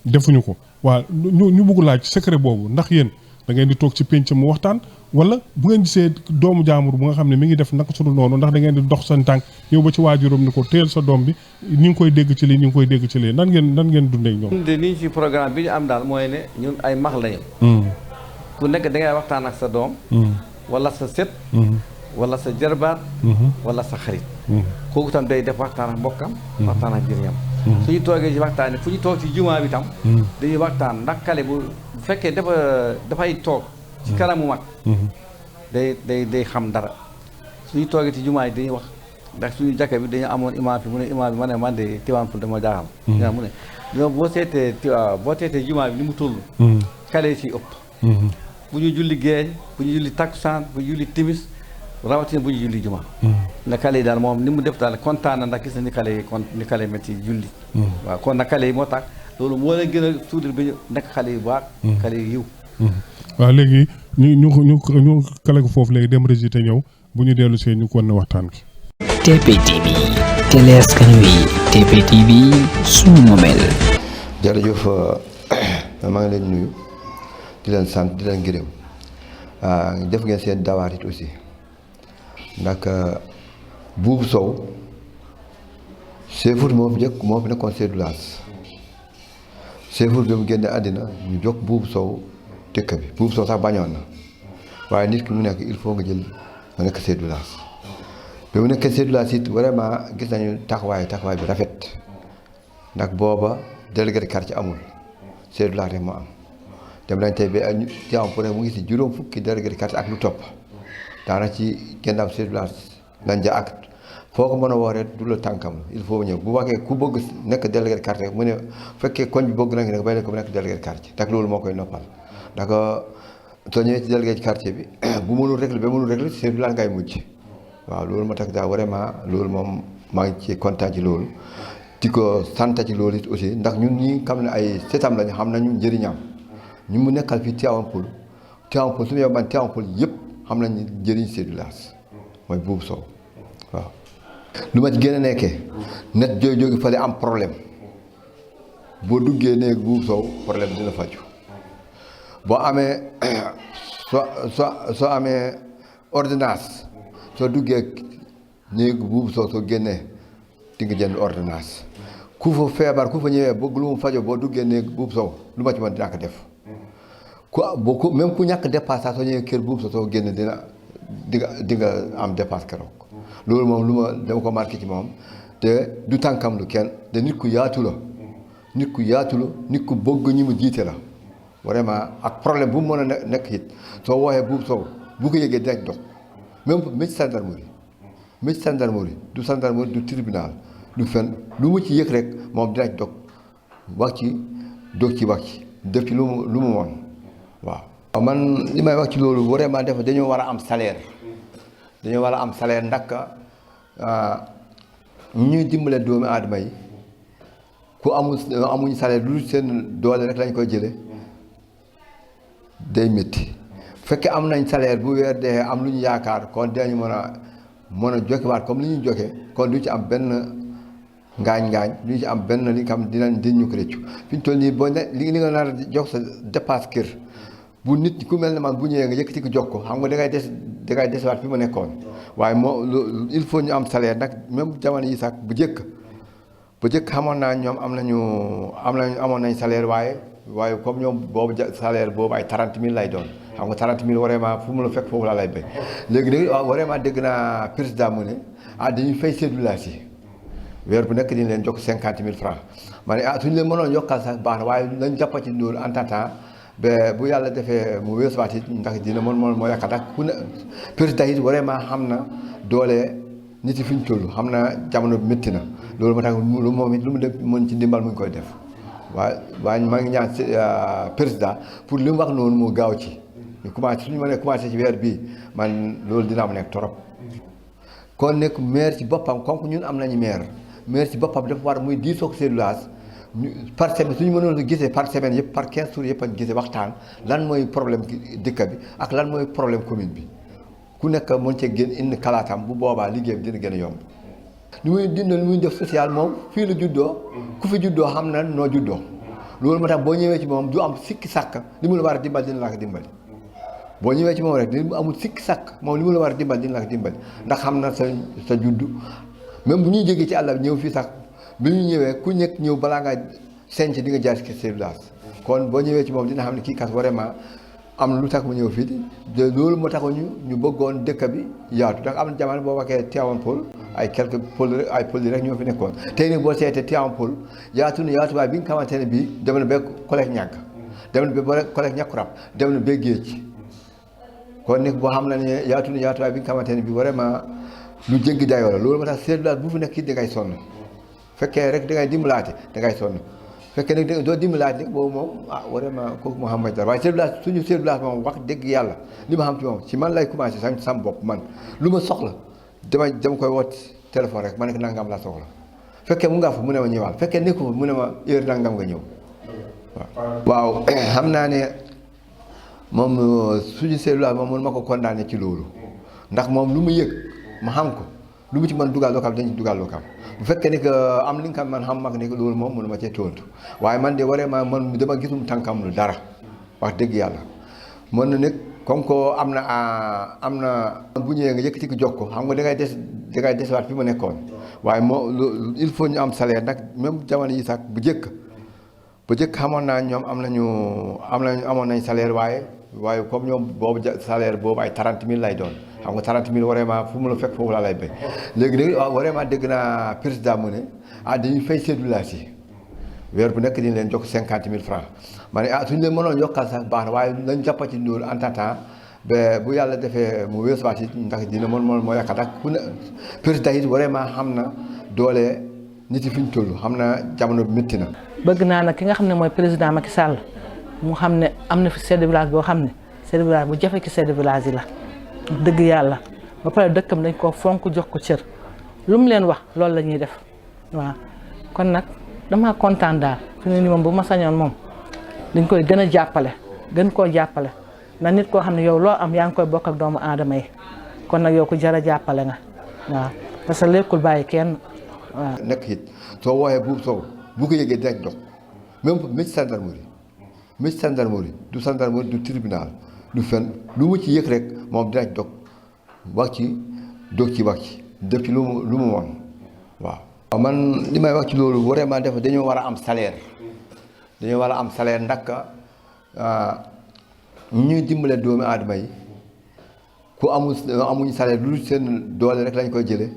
defuñu ko waaw ñu bëgg laaj secret boobu ndax yéen da ngeen di toog ci pénc mu waxtaan wala bu ngeen gisee doomu jaamur bu nga xam ne mi ngi def naka sudul noonu ndax da ngeen di dox seen tànk ñëw ba ci waajuram ni ko téyel sa doom bi ñu ngi koy dégg ci lii ñu ngi koy dégg ci lii nan ngeen dundee ak ñoom. ñun de nii ci programme bi ñu am daal mooy ne ñun ay max lañu. ku nekk da ngay waxtaan ak sa doom. wala sa sët. wala sa jarbaat. wala sa xarit. kooku tam day def waxtaan ak mbokkam. waxtaan ak jëriñam. suñu toogee ci waxtaan fu ñu toog ci jumaa bi tam. dañuy waxtaan ndax xale bu fekkee dafay toog. ci kanamu mag. day xam dara suñu toogee ci jumaa yi dañuy wax ndax suñu jàkka bi dañu amoon imaam bi mu ne imaam bi ma ne man de Tivaouane Peulh dama jaaxal. mu ne ñoom boo seetee jumaa bi ni mu toll. xale yi ci ëpp. bu ñu julli géej bu ñu julli takkusaan bu ñu julli timis rawatina bu ñu julli juma. na xale yi daal moom ni mu def daal kontaan na ndax gis na ni xale yi mel ci julli. waaw kon nag xale yi moo tax loolu moo leen gën a suudal bi ñu nekk xale yu baax. xale yu yiw. waaw léegi ñu kale ko foofu léegi dem résultat ñëw bu ñu dellu see ñu kon ne waxtaan bi. TP-TV télé askan wi TP-TV sunu moomeel. jërëjëf maa ngi leen nuyu di leen sant di leen gërëm def ngeen seen dawaat it aussi ndax Buubu Sow chef moo fi nekkoon chef de village chauffeur bi mu génne àddina ñu jox Buubu Sow dëkk bi Buubu Sow sax bañoon na waaye nit ki mu nekk il faut nga jël nga nekk chef de village bi mu nekkee chef de village it vraiment gis nañu taxawaay bi rafet ndax booba délégué de quartier amul chef de village rek moo am dem nañ tey ba Tivaouane Peulh mu ngi si juróom fukki délégué de quartier ak lu topp daana ci gennaaw chef de village lañ ja ak foo ko mën a wooree du la tànkam il faut ñëw bu waxee ku bëgg nekk délégué de quartier mu ne fekkee koñ bi bëgg na nga bay ne ko mu nekk délégué de quartier ndax loolu moo koy noppal ndax soo ñëwee ci délégué de quartier bi bu mënul régler ba mënul régler chef de village ngay mujj waaw loolu moo tax daal vraiment loolu moom maa ngi ci kontaan ci loolu di ko sant ci loolu it aussi ndax ñun ñi xam ne ay seetam lañu xam nañu njëriñam ñu mu nekkal fii Tivaouane Peulh su ñu man Tivaouane Peulh yëpp xam nañu njëriñ chef de village mooy Buubu Sow waaw lu ma ci gën a nekkee net jóge fale am problème boo duggee néeg Buubu Sow problème dina faju boo amee soo amee ordonnance soo duggee néegu Buubu Sow soo génnee di nga jënd ordonnance ku fa feebar ku fa ñëwee bëgg lu mu fajo boo duggee néegu Buubu Sow lu ma ci mën dinaa ko def ku même ku ñàkk dépasse soo ñëwee kër Buubu Sow soo génne di nga am dépasse keroog loolu moom lu ma dama ko marqué ci moom te du tànkam lu kenn te nit ku yaatu la nit ku bëgg ñi mu jiite la vraiment ak problème bu mu mën a nekk it soo wooxee Buubu Sow bu ko yëgee dinañ dox même métier gendarmerie du gendarmerie du tribunal du fen lu mu ci yëg rek moom dinañ dog wax ci def ci lu mu woon waaw man li may wax ci loolu vraiment dañoo war a am salaire ndax ñuy dimbale doomu aadama yi ku amuñ salaire lu seen doole rek lañ koy jële day métti fekkee am nañ salaire bu weer dee am lu ñu yaakaar kon dañu mën a jokkiwaat comme li ñu joxe kon du ci am benn ngaañ du ci am benn li nga xam dinañ ñu ko réccu fi ñu toll nii boo ne li nga nar a jox sa dépasse kër bu nit ku mel ne man bu ñëwee nga yëkkati ko jox ko xam nga dangay desewaat fi mu nekkoon waaye il faut ñu am salaire nag même jamono yi sax bu jëkk xamoon naa ñoom amoon nañ salaire waaye comme ñoom boobu salaire boobu ay 30 000 lay doon xam nga 30 000 vraiment fu mu la fekk foofu laa lay béy léegi vraiment dégg naa président mu ne dañuy fay chef de village yi weer bu nekk dina leen jox 50 000 francs ma ne suñu leen mënoon yokkal sax baax na waaye nañ jàppa ci loolu en temps ba bu yàlla defee mu weesuwaat it ndax dina moo yaakaar ndax ku ne président it vraiment xam na doole nit yi fi ñu toll xam na jamono bi métti na loolu moo tax moom it lu mu def mën ci ndimbal mu ngi koy def waaye maa ngi ñaan président pour li mu wax noonu moo gaaw ci ñu commencé suñu mënee commencé ci weer bii man loolu dina am nekk trop kon nekk maire ci boppam comme ñun am nañu maire ci boppam dafa war muy diisoo ak chef de village par semaine suñu mënoon a gisee par semaine yëpp par 15 jours yëpp a gisee waxtaan lan mooy problème dëkk bi ak lan mooy problème commune bi ku nekk mën cee génn indi kalaatam bu boobaa liggéey bi dina gën a yomb li muy def social moom fii la juddoo ku fi juddoo xam na noo juddoo loolu moo tax boo ñëwee ci moom du am sikki sàkk li mu la war a dimbal dina la ko dimbali boo ñëwee ci moom rek li mu amul sikki sàkk moom li mu la war a dimbal dina la ko dimbali ndax xam na sa juddu même bu ñuy jógee ci àll bi ñëw fii sax bi ñu ñëwee ku nekk ñëw balaa nga senc di nga jaar ci chef de village kon boo ñëwee ci moom dina xam ne kii kat vraiment am lu tax mu ñëw fii de loolu moo tax ñu bëggoon dëkk bi yaatu ndax am na jamono boo waxee Tivaouane Peulh ay quelques pël rek ñoo fi nekkoon tey nag boo seetee Tivaouane Peulh yaatu na yaatuwaay bi nga xamante ne bii dem na ba collège ñàkk dem na ba collège ñàkkurab dem na ba géej kon nag boo xam na ne yaatu na yaatuwaay bi nga xamante ne bii vraiment lu jéggi dayoo la loolu moo tax chef de village bu fi nekk it dangay sonn fekkee rek dangay dimbalaate dangay sonn fekkee nag doo dimbalaate nag boobu moom vraiment kooku moo xam may dara waaye chef de village suñu chef de village moom wax dëgg yàlla li ma xam ci moom ci man lay commencé sam bopp man lu ma soxla dama koy woot téléphone rek ma ne ko nangam laa soxla fekkee mu nga fa mu ne ma ñëwaat fekkee nekku fa mu ne ma heure nangam nga ñëw waaw xam naa ne moom suñu chef de village moom mënu ma ko condamné ci loolu ndax moom lu mu yëg ma xam ko lu mu ci mën dugal local dañ ci dugal local bu fekkee ni que am li nga xam man xam mag ni que loolu moom mënu ma cee tontu waaye man de vraiment man dama gisum tànkam lu dara wax dëgg yàlla mën na nekk comme que am na bu ñëwee nga yëkkati ko jox ko xam nga dangay desewaat fi ma nekkoon waaye il faut ñu am salaire nag même jamono yi sax bu njëkk bu njëkk xamoon naa ñoom amoon nañ salaire waaye comme ñoom boobu salaire boobu ay 30 000 lay doon xam nga 30 000 vraiment fu mu la fekk foofu laa lay béy léegi vraiment dégg naa président mu ne dañuy fay chef de village yi weer bu nekk dañ leen jox 50 000 francs ma ne suñu leen mënoon yokkal sax baax na waaye nañ jàppa ci loolu en temps ba bu yàlla defee mu weesuwaat it ndax dina moo yàkkat ak ku ne président it vraiment xam na doole nit yi fi ñu toll xam na jamono bi métti na. bëgg naa nag ki nga xam ne mooy président Macky Sall mu xam ne am na fi chef de village boo xam ne chef de village bu jafe ci chef de village yi la dëgg yàlla ba pare dëkkam dañ koo fonk jox ko cër lu mu leen wax loolu la ñuy def waaw kon nag damaa kontaan daal fi mu ne nii moom bu ma sañoon moom dañ koy gën a jàppale gën koo jàppale ndax nit koo xam ne yow loo am yaa ngi koy bokk ak doomu aadama yi kon nag yow ko jar a jàppale nga waaw parce que lekkul bàyyi kenn waaw. nekk it soo woowee buubu sow bu ko yëgee dinañ jox même médecin gendarmerie du gendarmerie du tribunal du fen lu mu ci yëg rek moom dinañ dog wax ci def ci lu mu woon waaw. man li may wax ci loolu vraiment dañoo war a am salaire ndax ñuy dimbale doomu aadama yi ku amuñu salaire lu seen doole rek lañ koy jële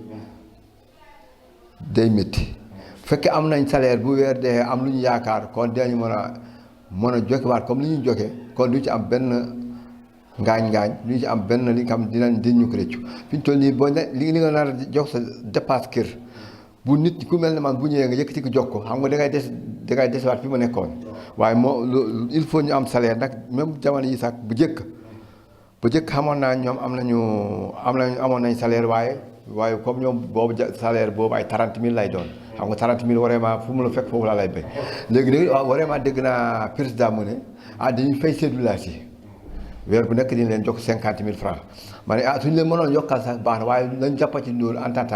day métti fekkee am nañ salaire bu weer dee am lu ñu yaakaar kon dinañu mën a jokkiwaat comme li ñu jokke kon du ci am benn ngaañ du ci am benn li nga xam dinañ ñu ko rëccu fi ñu toll nii boo ne li nga nar a jox sa dépasse kër bu nit ku mel ne man bu ñëwee nga yëkkati ko jox ko xam nga dangay desewaat fi ma nekkoon waaye il faut ñu am salaire nag même jamono yi sax bu njëkk xamoon naa ñoom amoon nañ salaire waaye comme ñoom boobu salaire boobu ay 30 000 lay doon xam nga 30 000 vraiment fu mu la fekk foofu laa lay béy léegi vraiment dégg naa président mu ne dañuy fay chef de village yi weer bu nekk dañ leen jox 50 000 francs ma ne suñu leen mënoon yokkal sax baax na waaye nañ jàppa ci loolu en temps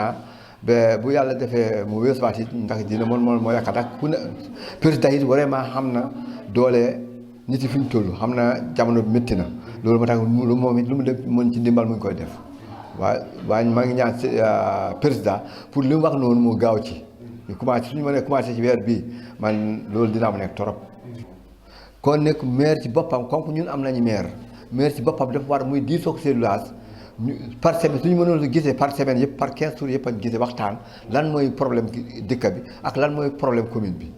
ba bu yàlla defee mu weesuwaat it ndax dina moo yàkkat ak ku ne président it vraiment xam na doole nit yi fi ñu toll xam na jamono bi métti na loolu moo tax moom it lu mu def mën ci ndimbal mu ngi koy def waaye maa ngi ñaan président pour li mu wax noonu mu gaaw ci ñu suñu mënee commencé ci weer bii man loolu dina am nekk trop. kon nekk maire ci boppam comme ñun am nañu maire ci boppam dafa war muy diisoo ak village par semaine suñu mënoon gisee par semaine yëpp par 15 jours yëpp a gisee waxtaan lan mooy problème dëkk bi ak lan mooy problème commune bi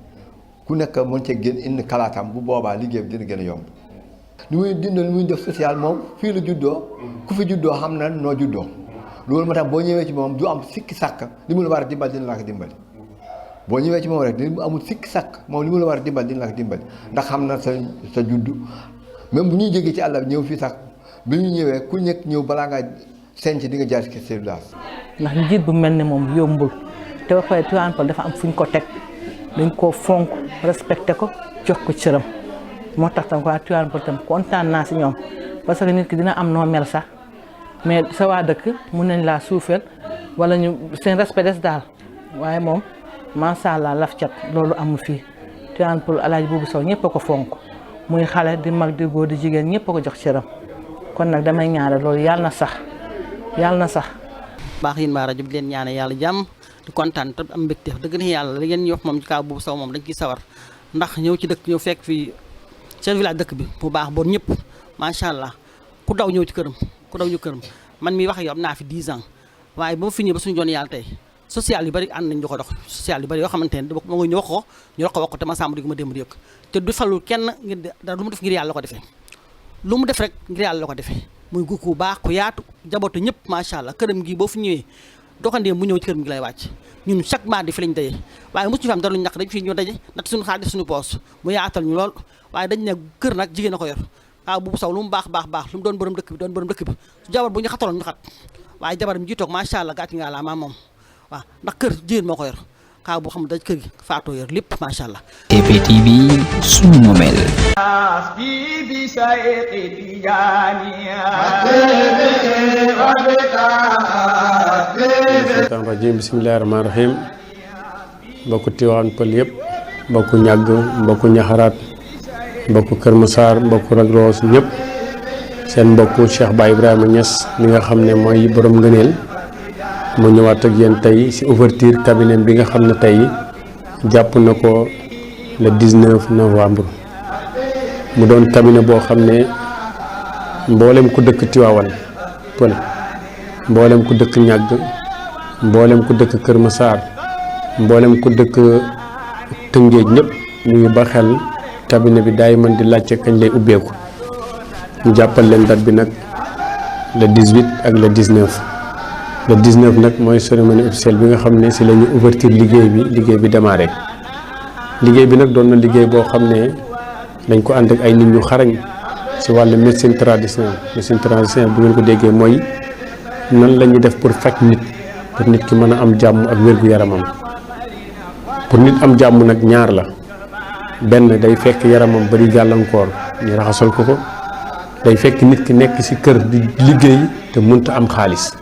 ku nekk mën cee génn indi kalaatam bu boobaa liggéey bi dina gën a yomb. li muy def social moom fii la juddoo ku fi juddoo xam na noo juddoo loolu moo tax boo ñëwee ci moom du am sikki sàkk li mu la war a dimbal dina la ko dimbali boo ñëwee ci moom rek dina amul sikki sàkk moom li mu la war a dimbal dina la ko dimbali ndax xam na sa juddu même bu ñuy jógee ci àll bi ñëw fii sax bi ñu ñëwee ku nekk ñëw balaa ngaa senc di nga jaar ci sa village. ndax njiit bu mel ni moom yombul te ba pare Tivaouane Peulh dafa am fu ñu ko teg dañ koo fonk respecté ko jox ko cëram moo tax tam waa Tivaouane Peulh tam kontaan naa si ñoom parce que nit ki dina am noo mel sax mais sa waa dëkk mun nañ laa suufeel wala ñu seen respect des daal waaye moom macha allah laf cat loolu amul fii Tivaouane Peulh Alaaji Buubu Sow ñëpp a ko fonk muy xale di mag di góor di jigéen ñëpp a ko jox cëram kon nag damay ñaanal loolu yàlla na sax. baax yéen waa rajo bi leen ñaanal yàlla jàmm di kontaan te am mbégte dëgg na yàlla li ngeen ñu wax moom ci kaw Buubu Sow moom dañ ciy sawar ndax ñëw ci dëkk ñëw fekk fii seen village dëkk bi bu baax boon ñëpp macha allah ku daw ñëw ci këram man mi wax ak yow am naa fi 10 ans waaye ba ma fi ñëwee ba suñu joon yàlla tey social yu bari ànd nañ di ko dox social yu bari yoo xamante ne ma nga ñu wax ko te ma sàmm di ko ma démb di yëg te du falul kenn ngir dara lu mu def ngir yàlla la ko defee lu mu def rek ngir yàlla la ko defee muy gu ku baax ku yaatu jaboote ñëpp macha allah këram gi boo fi ñëwee doxandee mu ñëw ci këram gi lay wàcc ñun chaque mardi fi lañ daje waaye mosuñu fi am dara lu ñu ñàkk dañ fi ñu daje natt suñu xaalis def suñu poos mu yaatal ñu lool waaye dañ ne kër nag jigéen a ko yor waaw Buubu Sow lu mu baax lu mu doon borom dëkk bi su jabar bu ñu xataloon ñu xat waaye jabar mi jiitoog macha allah gàcc nga la moom waaw ndax kër jigéen moo ko yor kaaw boo xam ne dañ kër gi faatoo yor lépp macha allah. TPTV sunu moomeel. seytaan rajim bismillahi rahmaani rahim mbokku Tivaouane Peulh yëpp mbokku ñàgg mbokku ñaxaraat mbokku Kër Massar mbokku Lac Rose ñëpp seen mbokku Cheikh Baye Ibrahima Niass mi nga xam ne mooy borom ngëneel mu ñëwaat ak yéen tey ci ouverture cabinet bi nga xam ne tey jàpp na ko le 19 novembre mu doon cabinet boo xam ne mboolem ku dëkk Tivaouane Peulh mboolem ku dëkk ñàgg mboolem ku dëkk Kër Massar mboolem ku dëkk Tëngéej ñëpp ñu ngi ba xel cabinet bi daay mën di laajte kañ lay ubbeeku ñu jàppal leen date bi nag le 18 ak le 19 le 19 nag mooy cérémonie officielle bi nga xam ne si la ñu ouverture liggéey bi démarré liggéey bi nag doon na liggéey boo xam ne dañ ko ànd ak ay nit ñu xarañ si wàllu médecine traditionnelle bu ngeen ko déggee mooy nan la ñuy def pour faj nit pour nit ki mën a am jàmm ak wér-gu-yaramam pour nit am jàmm nag ñaar la benn day fekk yaramam bari gàllankoor ñu raxasal ko day fekk nit ki nekk ci kër di liggéey te mënta am xaalis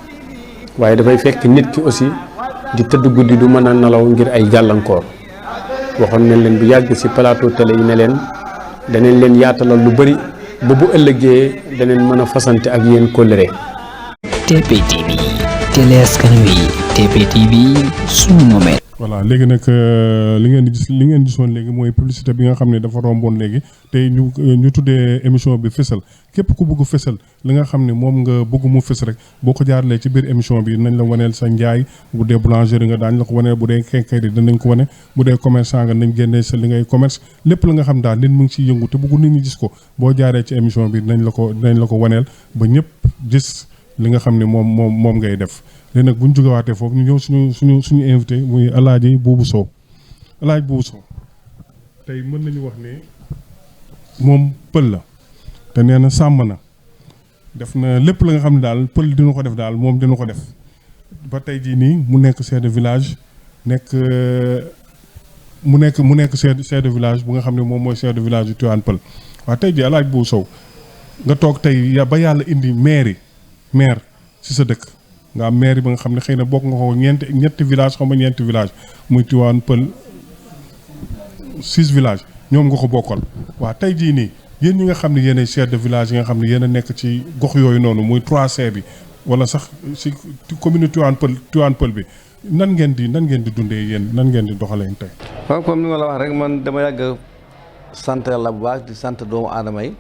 waaye dafay fekk nit ki aussi di tëdd guddi du mën a nelaw ngir ay gàllankoor waxoon nañ leen bu yàgg ci plateau télé yi ne leen danañ leen yaatalal lu bari ba bu ëllëgee danañ mën a fasante ak yéen kóllëre. TPTV télé askan wi TPTV sunu moomeel. voilà léegi nag li ngeen gisoon léegi mooy publicité bi nga xam ne dafa romboon léegi tey ñu tuddee émission bi fësal képp ku bëgg fësal li nga xam ne moom nga bëgg mu fës rek boo ko jaaralee ci biir émission bi nañ la waneel sa njaay bu dee boulangerie nga daañ la ko waneel bu dee quincaillerie danañ ko wane bu dee commerçant nga nañ génnee sa li ngay commerce lépp la nga xam daal nit mu ngi ciy yëngu te bëggu nit ñi gis ko boo jaaree ci émission bi dinañ la ko waneel ba ñëpp gis li nga xam ne moom ngay def. léegi nag bu ñu jógewaatee foofu ñu ñëw suñu invité muy Alaaji Boubou Sow Alaaji Boubou Sow tey mën nañu wax ne moom pël la te nee na sàmm na def na lépp la nga xam ne daal pël dina ko def daal moom dina ko def ba tey jii nii mu nekk chef de village mu nekk chef de village bu nga xam ne moom mooy chef de village yu Tivaouane Peulh waaw tey jii Alaaji Boubou Sow nga toog tey ba yàlla indi maire ci sa dëkk. nga am maire ba nga xam ne xëy na bokk nga ko ñetti village xaw ma ñeenti village muy Tivaouane Peulh 6 villages ñoom nga ko bokkal waaw tey jii nii yéen ñi nga xam ne yéen chef de village yi nga xam ne yéen a nekk ci gox yooyu noonu muy 3C bi wala sax ci commune Tivaouane Peulh bi nan ngeen di dundee yéen nan ngeen di doxalee tey. waaw comme ni ma la wax rek man dama yàgg sant yàlla bu baax di sant doomu aadama yi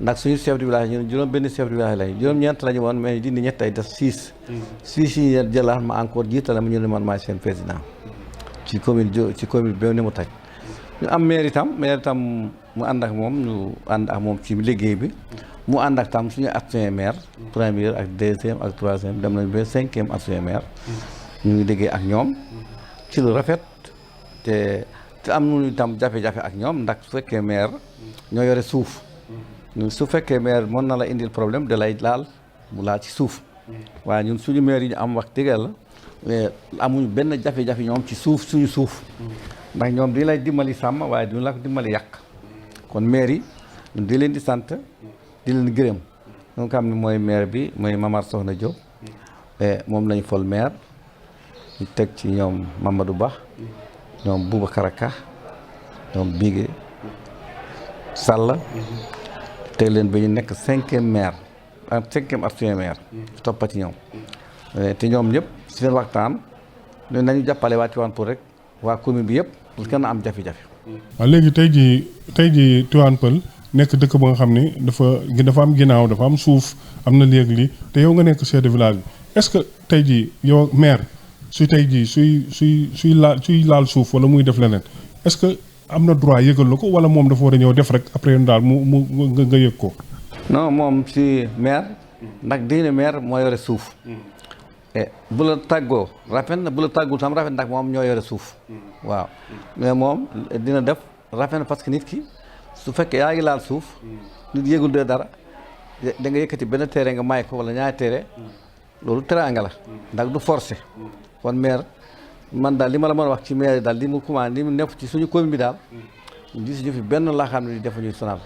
ndax suñu chef de village ñun juróom benn chef de village lañ juróom-ñeent la ñu woon mais dindi ñett ay des 6 yi jëlaat ma encore jiital ma ñu ne man maay seen président ci commune bi ni mu taj ñu am maire itam mu ànd ak moom ci liggéey bi mu ànd ak tam suñu adjoint maire premier ak deuxième ak troisième dem nañ ba 5e adjoint maire ñu ngi liggéey ak ñoom ci lu rafet te am nañu itam jafe-jafe ak ñoom ndax su fekkee maire ñoo yore suuf su fekkee maire mën na la indil problème da lay laal ci suuf waaye ñun suñu maire yi ñu am wax dëgg la amuñu benn jafe-jafe ñoom ci suñu suuf ndax ñoom di lay dimbali sàmm waaye duñu la ko dimbali yàq kon maire yi ñun di leen di sant di leen gërëm ñoo xam ne mooy maire bi mooy Mamar Soxna Diop moom lañu fol maire ñu teg ci ñoom Mamadou Ba ñoom Boubacar Ka ñoom Bigué Sall teg leen ba ñu nekk 5e maire ak 5e adjoint maire toppa ci ñoom te ñoom ñëpp si seen waxtaan nañu jàppale waa Tivaouane Peulh rek waa commune bi yëpp pour kenn am jafe-jafe. waaw léegi tey jii Tivaouane Peulh nekk dëkk ba nga xam ni dafa am ginnaaw dafa am suuf am na léegi lii te yow nga nekk chef de village bi est-ce que tey jii yow maire suy laal suuf wala muy def leneen est-ce que am na droit yëgal la ko wala moom dafa war a ñëw def rek après daal mu nga yëg ko. non moom si maire ndax diine maire moo yore suuf bu la tàggoo rafet na bu la tàggul tam rafet ndax moom ñoo yore suuf waaw mais moom dina def rafet na parce que nit ki su fekkee yaa ngi laal suuf nit yëgul de dara da nga yëkkati benn terrain nga may ko wala ñaari terrain loolu teraanga la ndax du forcé kon maire man daal li ma la mën a wax ci maire daal li mu commandé li mu nekk ci suñu commune bi daal gis ñu fi benn laa xam ne defa ñuy sonal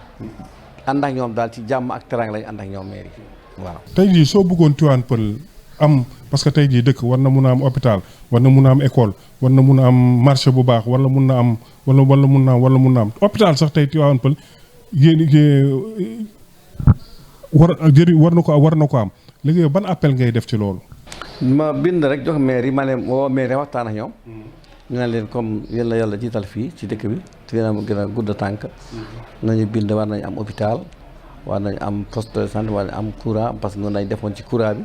ànd ak ñoom daal ci jàmm ak teraanga lañu ànd ak ñoom maire yi waaw. tey jii soo bëggoon Tivaouane Peulh am parce que tey jii dëkk war na mun a am hôpital war na mun a am école war na mun a am marché bu baax wala mun na am wala mun na am hôpital sax tey Tivaouane Peulh war na ko am léegi ban appel ngay def ci loolu. ma bind rek jox maire yi ma ne woo maire waxtaan ak ñoom ñu ne leen comme yéen la yàlla jiital fii ci dëkk bi te yéen a gën a gudd tànk nañu bind war nañu am hôpital war nañu am poste de santé war nañu am courant parce que noonu lañ defoon ci courant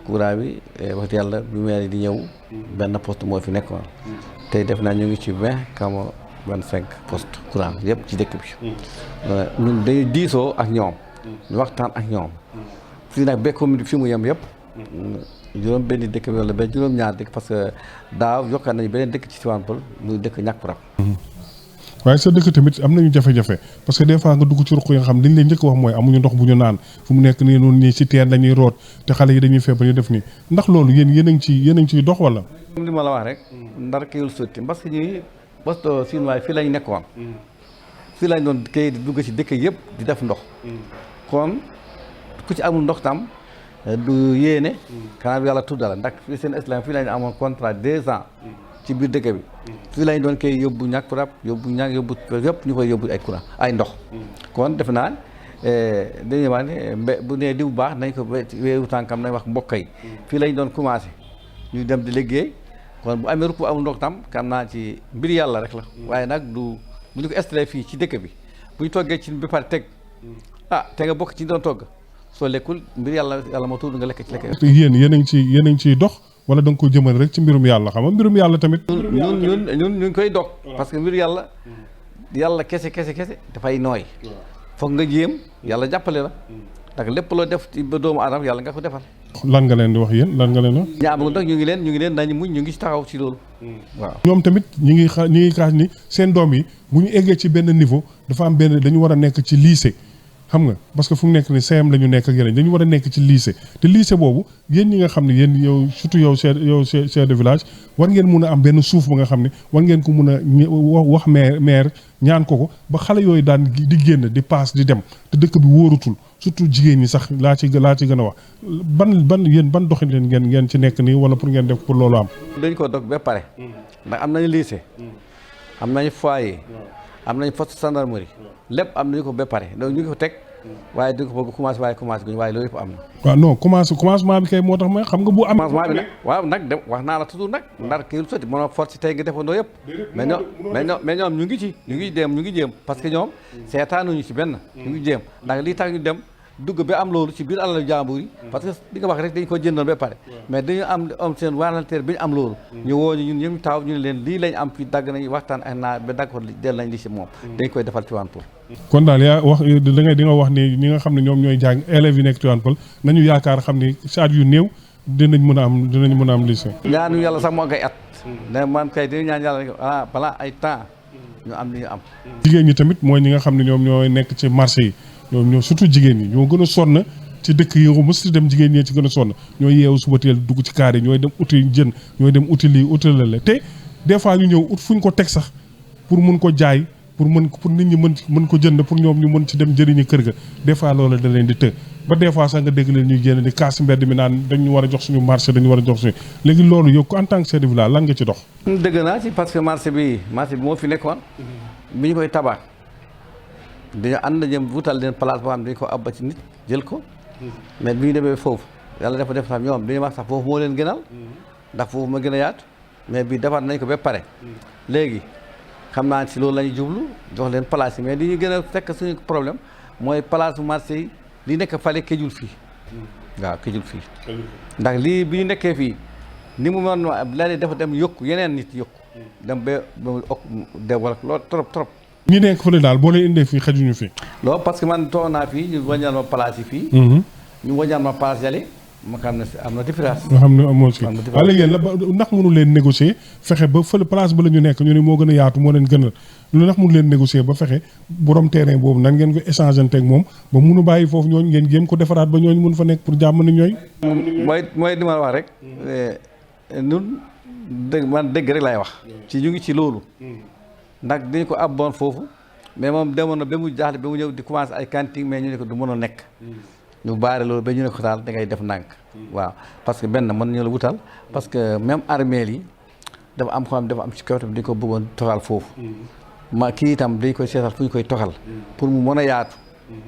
bi wax yàlla bi maire yi di ñëw benn poste moo fi nekkoon tey def naa ñu ngi ci 25 poste courant yëpp ci dëkk bi ñun dañuy diisoo ak ñoom ñu waxtaan ak ñoom fii nag ba commune fi mu yem yëpp juróom benn dëkk bi wala ba juróom ñaar dëkk parce que daaw yokkaat nañu beneen dëkk ci Tivaouane Peulh muy dëkk ñàkk rab waaye sa dëkk tamit am nañu jafe-jafe parce que des fois nga dugg ci ruq yi nga xam dañ leen njëkk wax mooy amuñu ndox bu ñu naan fu mu nekk nii noonu nii ci teen lañuy root te xale yi dañuy feebar ñu def nii ndax loolu yéen a ngi ciy dox wala. comme li ma la wax rek ndar kayul sotti parce que ñuy poste chinois fii lañ nekkoon fii lañ doon kay di dugg ci dëkk yëpp di def ndox kon ku ci amul ndox tam du yéene kanaa bi yàlla tuddala ndax fii seen islam fii lañ amoon contrat 2 ans ci biir dëkk bi fii lañ doon koy yóbbu ñàkk rab yóbbu yëpp ñu koy yóbbu ay courant ay ndox kon def naa dañuy wax ne bu nee diw baax nañ ko weewu tànkam nañ wax mbokk yi fii lañ doon commencé ñu dem di liggéey kon bu amee rupp amul ndox tam xam naa ci mbir yàlla rek la waaye nag du bu ñu ko installé fii ci dëkk bi bu ñu toggee ci ba pare teg te nga bokk ci doon togg soo lekkul mbir yàlla moo tudd nga lekk ci lekk yéen a ngi ciy dox wala da nga ko jëmal rek ci mbirum yàlla xam nga mbirum yàlla tamit ñun ñu ngi koy dog parce que mbir yàlla kese dafay nooy foog nga jéem yàlla jàppale la ndax lépp loo def ci ba doomu aadama yàlla nga ko defal lan nga leen di wax yéen lan nga leen wax ñaamagul nag ñu ngi leen nañu muñ ñu ngi ci taxaw ci loolu waaw ñoom tamit ñi ngi kaas ni seen doom yi bu ñu eggee ci benn niveau dafa am dañu war a nekk ci lycée xam nga parce que fu mu nekk ni CM la ñu nekk ak yeneen dañu war a nekk ci lycée te lycée boobu yéen ñi nga xam ne yéen yow surtout yow chef de village war ngeen mun a am benn suuf ba nga xam ne war ngeen ko mun a wax maire ñaan ko ba xale yooyu daan di génn di paas di dem te dëkk bi wóorutul surtout jigéen ñi sax laa ci gën a wax ban doxin leen ngeen ci nekk nii wala pour ngeen def pour loolu am. dañ ko dog ba pare ndax am nañu lycée am nañu foyer am nañu poste gendarmerie lépp am nañu ko ba pare donc ñu ngi ko teg waaye di ko bëgg commencé guñu waaye loolu yëpp am na. waaw non commencement bi kay moo tax ma xam nga bu am. commencement bi nag waaw nag dem wax naa la toujours nag ndar kii lu sotti mënoo force tey nga defandoo yëpp. mais ñoom ñu ngi jéem parce que ñoom seetaanuñu ci benn. ñu ngi jéem ndax lii tax ñu dem dugg ba am loolu ci biir alal jàmbur yi. parce que li nga wax rek dañ ko jëndoon ba pare. mais dañu am seen volontaire bi ñu am loolu. ñu woo ñu ñun ñëpp taw ñu ne leen lii lañ am fii dagg nañu waxtaan ak naa ba dagg ko del nañ li ci moom. dañ koy defal Tivaouane Peulh. kon daal yaa wax di nga wax ni ñi nga xam ne ñoom ñooy jàng élèves yi nekk Tivaouane Peulh nañu yaakaar xam ni saat yu néew dinañ mën a am lycée. ñaanu yàlla sax moo ak ay at. ne man kay dinañ ñaan yàlla rek balaa ay temps ñu am li ñu am. jigéen ñi tamit mooy ñi nga xam ne ñoom ñooy nekk ci marché yi ñoo surtout jigéen ñi ñoo gën a sonn ci dëkk yi nga mës dem jigéen ñi ci gën a sonn ñooy yeewu suba teel dugg ci kaar yi ñooy dem uti jën ñooy dem uti lii uti la te des fois ñu ñëw ut fuñ ko teg sax pour mun ko jaay pour nit ñi mën ko jënd pour ñoom ñu mën ci dem jëriñu kër ga des fois loolu da leen di të ba des fois sax nga dégg leen ñuy génn di kaas mbedd mi naan dañu war a jox suñu marché dañu war a jox suñu léegi loolu yow en tant que chef de village lan nga ci dox. dëgg naa ci parce que marché bi moo fi nekkoon bi ñu koy tabax dañoo ànd jëm wutal leen place boo xam ne dañu ko abba ci nit jël ko mais bi ñu demee foofu yàlla dafa def sax ñoom dañuy wax sax foofu moo leen gënal ndax foofu ma gën a yaatu mais bii defar nañ ko ba pare léegi xam naa si loolu la ñu jublu jox leen place yi mais li ñu gën a fekk suñu problème mooy place marché yi li nekk fale këjul fii waaw këjul fii ndax lii bi ñu nekkee fii ni mu mën la dafa dem yokku yeneen nit yokku dem ba ok développé loolu trop ñi nekk fële daal boo leen indee fii xajuñu fi. loolu parce que man toog naa fii ñu wàññal ma place yi fii. ñu wàññal ma place yàlla ma xam ne am na différence. nga xam ne amoo si waaye léegi yéen ndax mënu leen négocier fexe ba fële place ba la ñu nekk ñu ne moo gën a yaatu moo leen gënal lu ndax mënu leen négocier ba fexe borom terrain boobu nan ngeen ko échanger ak moom ba mënu bàyyi foofu ñooñu ngeen jéem ko defaraat ba ñooñu mun fa nekk pour jàmm ni ñooy. mooy li ma wax rek. ñun dëgg rek laay wax. ci ñu ngi ci loolu. ndax dañu ko abboon foofu mais moom demoon na ba mu jaaxle ba mu ñëw di commencé ay cantine mais ñu ne ko du mën a nekk ñu baare loolu ba ñu ne ko daal da ngay def ndànk waaw parce que benn mën ñu la wutal parce que même armeel yi dafa am xam dafa am ci kaw tamit dañu ko bëggoon toxal foofu kii itam dañ koy seetal fu ñu koy toxal pour mu mën a yaatu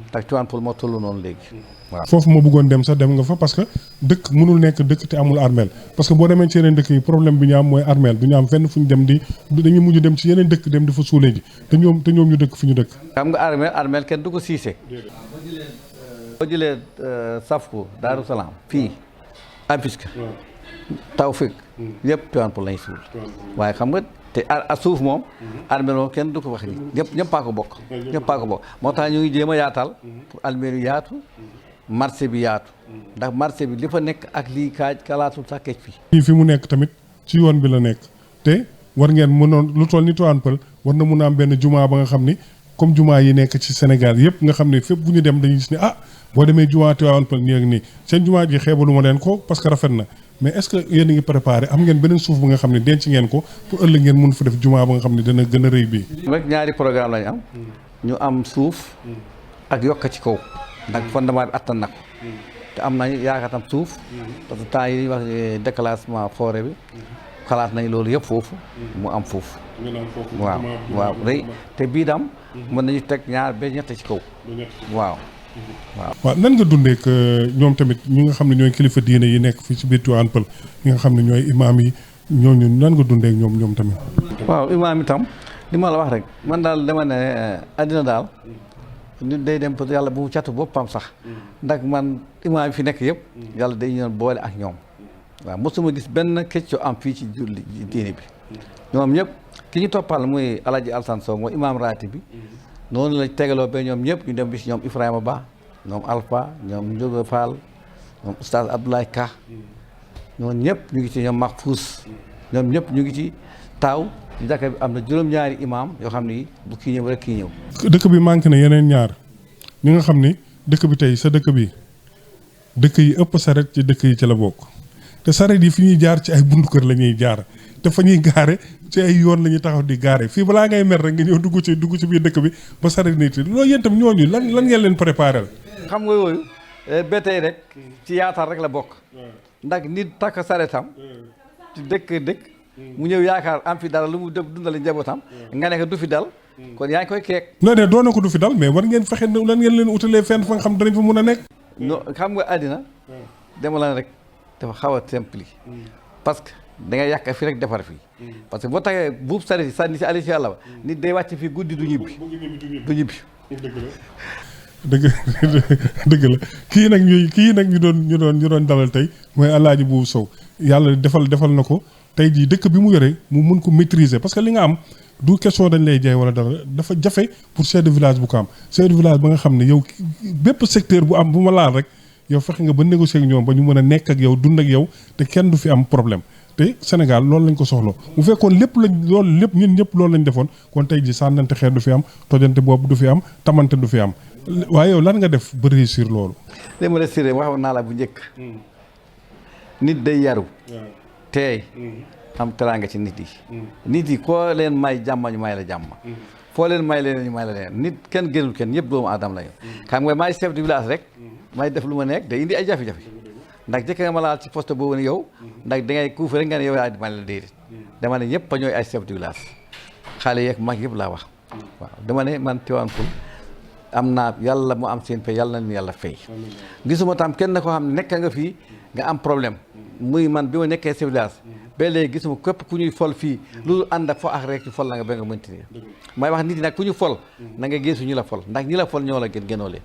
ndax Tivaouane Peulh moo toll noonu léegi waaw. foofu ma bëggoon dem sax dem nga fa parce que dëkk mënul nekk dëkk te amul armeel parce que boo demee ci yeneen dëkk yi problème bi ñu am mooy armeel du ñu am fenn fu ñu dem di dañuy mujj dem ci yeneen dëkk dem di fa suulee ji te ñoom ñu dëkk fi ñu dëkk. xam nga armeel kenn du ko siise. boo jëlee Safko Daaru Salaam fii Afiska Tawfik yëpp Tivaouane Peulh lañ suul waaye xam nga te a suuf moom armeel moom kenn du ko wax ni ñëppaa ko bokk moo tax ñu ngi jéem a yaatal pour armeel yu yaatu marché bi yaatu ndax marché bi li fa nekk ak lii kalaatul sax kecc fii fi mu nekk tamit ci yoon bi la nekk te war ngeen mënoon lu toll ni Tivaouane Peulh war na mun a am benn jumaa ba nga xam ni comme jumaa yi nekk ci Sénégal yëpp nga xam ne fépp bu ñu dem dañuy gis ne boo demee jumaa Tivaouane Peulh nii ak nii seen jumaa ji xeebalu ma leen ko parce que rafet na mais est-ce que yéen a ngi préparé am ngeen beneen suuf bu nga xam ne denc ngeen ko pour ëllëg ngeen mun fa def jumaa ba nga xam ne dana gën a rëy bii. rek ñaari programme lañu am ñu am suuf ak yokk ci kaw ndax fondement bi attan na ko te am nañu yaakaar tam suuf parce que temps yi wax déclassement forêt bi xalaat nañ loolu yëpp foofu mu am foofu waaw rëy te bii dam mën nañu teg ñaar ba ñett ci kaw waaw nan nga dundee ak ñoom tamit ñi nga xam ne ñooy kilifa diine yi nekk fii ci biir Tivaouane Peulh ñi nga xam ne ñooy imaam yi ñooñu nan nga dundee ak ñoom tamit. waaw imaam itam li ma la wax rek man daal dama ne àddina daal nit day dem pour yàlla bu mu catu boppam sax ndax man imaam yi fi nekk yëpp yàlla day ñëw boole ak ñoom waaw mosuma gis benn keccoo am fii ci julli diine bi ñoom ñëpp ki ñu toppal muy Alaji Alsan Sow mooy imaam raati bi noonu la tegaloo ba ñoom ñëpp ñu dem bi si ñoom Ibrahima Ba ñoom Alpha ñoom Ndiogo Fall ñoom Oustaz Abdoulaye Ka ñoom ñëpp ñu ngi ci ñoom Mahfous ñoom ñëpp ñu ngi ci taaw ci jàkka bi am na juróom-ñaari imaam yoo xam ni bu kii ñëw rek kii ñëw. dëkk bi manqué na yeneen ñaar ñi nga xam ni dëkk bi tey sa dëkk bi dëkk yi ëpp saret ci dëkk yi ci la bokk te saret yi fi ñuy jaar ci ay buntu kër la ñuy jaar te fa ñuy gaare ci ay yoon la ñuy taxaw di gaare fii balaa ngay mer rek nga ñëw dugg ci biir dëkk bi ba saret nit loolu yéen tam ñooñu lan ngeen leen préparé la. xam nga yooyu ba tey rek ci yaatal rek la bokk ndax nit takk saretam ci dëkk mu ñëw yaakaar am fi dara lu mu dundale njabootam nga nekk du fi dal kon yaa ngi koy keek. non de doona ko du fi dal mais war ngeen fexe lan ngeen leen utalee fenn fa nga xam danañ fa mun a nekk. non xam nga àddina dama la rek dafa xaw a simple parce que da ngay yàq fii rek defar fii parce que boo taxee buub saret yi sànni si àll si yàlla ba nit day wàcc fii guddi du ñibbi dëgg la kii nag ñu doon dalal tey mooy Alaaji Buubu Sow yàlla defal na ko tey jii dëkk bi mu yore mu mun ko maîtriser parce que li nga am du question dañ lay jaay wala dara dafa jafe pour chef de village bu ko am chef de village ba nga xam ne yow bépp secteur bu ma laal rek yow fexe nga ba négocier ak ñoom ba ñu mën a nekk ak yow dund ak yow te kenn du fi am problème te Sénégal loolu lañ ko soxla bu fekkoon lépp ñun ñëpp loolu lañ defoon kon tey jii sànnante xeer du fi am tojante boobu du fi am tamante du fi am waaye yow lan nga def ba réussir loolu. li ma réussir wax naa la bu njëkk nit day yaru teey am teraanga ci nit yi koo leen may jàmm ñu may la jàmm foo leen may leen ñu may la leen nit kenn gënul kenn ñëpp doomu aadama la xam nga maay chef de village rek may def lu ma nekk day indi ay jafe-jafe ndax jëkk nga ma laal ci poste boobu ne yow ndax da ngay kuufe rek nga ne yow yaa may la déedéet dama ne ñëpp a ñooy ay chef de village xale yeeg mag yëpp laa wax waaw dama ne man Tivaouane Peulh am naa yàlla mu am seen fay yàlla na yàlla fay gisuma tam kenn koo xam ne nekk nga fii nga am problème muy man bi ma nekkee chef de village ba léegi gisuma képp ku ñuy fol fii loolu ànd ak fo ak rek ci fol la nga ba nga mënti may wax nit ñi nag ku ñu fol na nga gëstu ñu la fol ndax ñi la fol ñoo la gënoo leen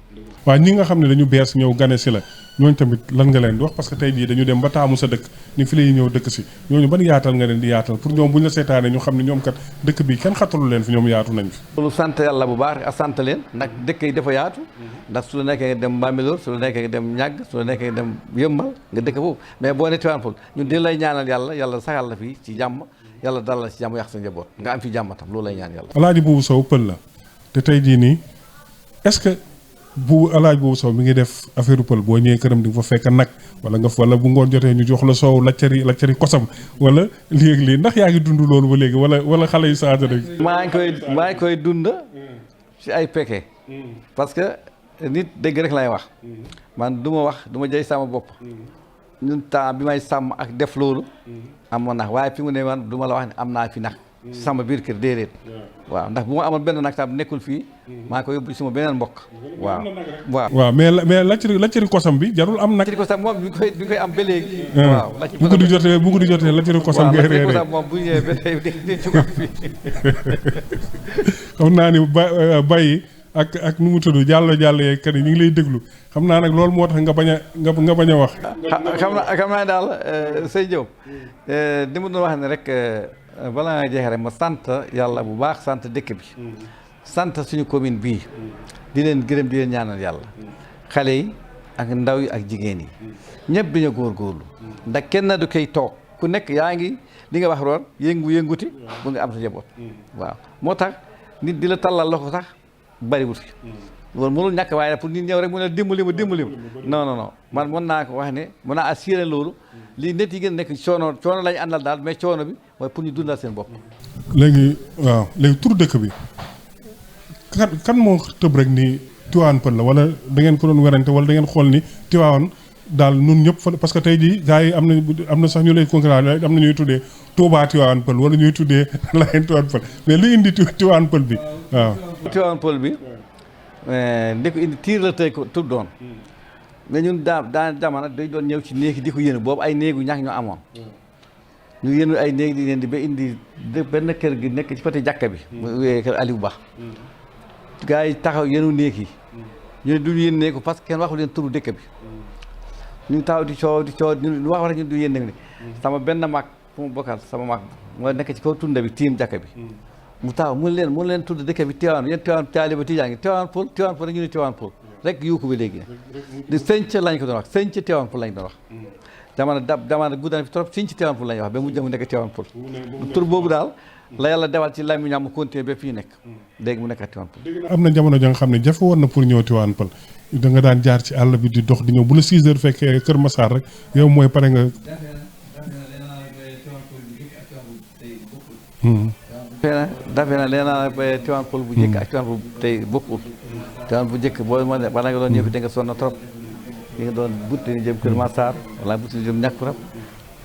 waaw ñi nga xam ne dañu bees ñëw gane si la ñooñu tamit lan nga leen di wax parce que tey jii dañu dem ba taamu sa dëkk ni fi lay ñëw dëkk si ñooñu ban yaatal nga leen di yaatal pour ñoom bu ñu la seetaanee ñu xam ne ñoom kat dëkk bi kenn xattalu leen fi ñoom yaatu nañ fi loolu sant yàlla bu baax ak sant leen ndax dëkk yi dafa yaatu ndax su la nekkee nga dem Bambilor su la nekkee nga dem ñàgg su la nekkee nga dem yëmbal nga dëkk foofu mais boo ne Tivaouane Peulh ñun di lay ñaanal yàlla saxal la fii ci jàmm yàlla dal la ci jàmm yàq sa njaboot nga am fi jàmm tam loolu lay ñaan yàlla. Alaaji Buubu Sow pël la te tey jii nii est-ce que bu Alaaji Buubu Sow mi ngi def affaire pël boo ñëwee këram di nga fa fekk nag wala bu ngoon jotee ñu jox la soow laccari kosam wala lii ndax yaa ngi dund loolu ba léegi wala xale yu saa rek. maa ngi koy dund ci ay pekke parce que nit dëgg rek lay wax man du ma jëy sama bopp ñun temps bi may sàmm ak def loolu amoon na waaye fi mu ne man du ma la wax ne am naa fi nag sama biir kër déedéet waaw ndax bu ma amoon benn nag tam nekkul fii maa ngi ko yóbbu suma beneen mbokk waaw mais lacciri kosam bi jarul am nag lacciri kosam moom bi ñu koy am ba léegi waaw bu guddi jotee lacciri kosam ngay reere kosam moom bu ñëwee ba tey di ci wax fii xam naa ni bàyyi ak nu mu tudd jàllo yeeg kan yi ñu ngi lay déglu xam naa nag loolu moo tax nga bañ a wax xam naa daal sëñ Diop di mu doon wax ne rek balaa nga jeexee rek ma sant yàlla bu baax sant dëkk bi sant suñu commune bii di leen gërëm di leen ñaanal yàlla xale yi ak ndaw yi ak jigéen yi ñëpp dañoo góorgóorlu ndax kenn du koy toog ku nekk yaa ngi li nga wax roon yënguti bu nga am sa njaboot waaw moo tax nit di la tallal loxo sax bariwul fi loolu mënul ñàkk waaye pour nit ñëw rek mu ne dimbali ma non man mën naa ko wax ne mën naa assuré loolu lii nit yi gën nekk coono lañu àndal daal mais coono bi mooy pour ñu dundal seen bopp léegi tur dëkk bi kan moo tëb rek ni Tivaouane Peulh la wala da ngeen ko doon werante wala da ngeen xool ni Tivaouane daal nun ñëpp fa parce que tey jii gars yi am na sax ñu lay concurrent am na ñuy tuddee Touba Tivaouane Peulh wala ñuy tuddee Layène Tivaouane Peulh mais lu indi Tivaouane Peulh bi waaw Tivaouane Peulh bi ndi ko indi tiir la tey ko tub doon mais ñun daan jamono dañ doon ñëw ci néegi di ko yéen boobu ay néegu ñax ñu amoon ñu yéen ay néeg di leen di ba indi benn kër gi nekk ci côté jàkka bi kër Aliou Ba gars yi taxaw yenu néeg yi ñu ne duñu yéen néegu parce que kenn waxu leen turu dëkk bi ñu taxaw di coow lu wax rek ñu du yéen néeg ni sama benn mag fu mu bokkal sama mag moo nekk ci kaw tunda bi tiim jàkka bi mu taxaw mun leen tudd dëkk bi Tivaouane yéen Tivaouane taaliba Tijaan ngi Tivaouane Peulh rek ñu ne Tivaouane Peulh rek yuuku bi léegi di sënc lañ ko doon wax sënc Tivaouane Peulh lañ doon wax jamono guddana fi trop sënc Tivaouane Peulh lañ wax ba mu jëm nekk Tivaouane Peulh tur boobu daal la yàlla defal ci làmmiñam mu continuer ba fii nekk léegi mu nekk Tivaouane Peulh am na jamono ja nga xam ne jafe woon na pour ñëw Tivaouane Peulh da nga daan jaar ci àll bi di dox di ñëw bu la 6 heures fekkee Kër Massar rek yow mooy pare nga dafe na lee naa Tivaouane Peulh bu njëkk ak Tivaouane Peulh bu tey bokkul Tivaouane bu njëkk boo ma ne bala nga doon ñëw fi da nga sonn trop di nga doon butti ni jëm Kër Massar wala butti ni jëm Ñàkkurab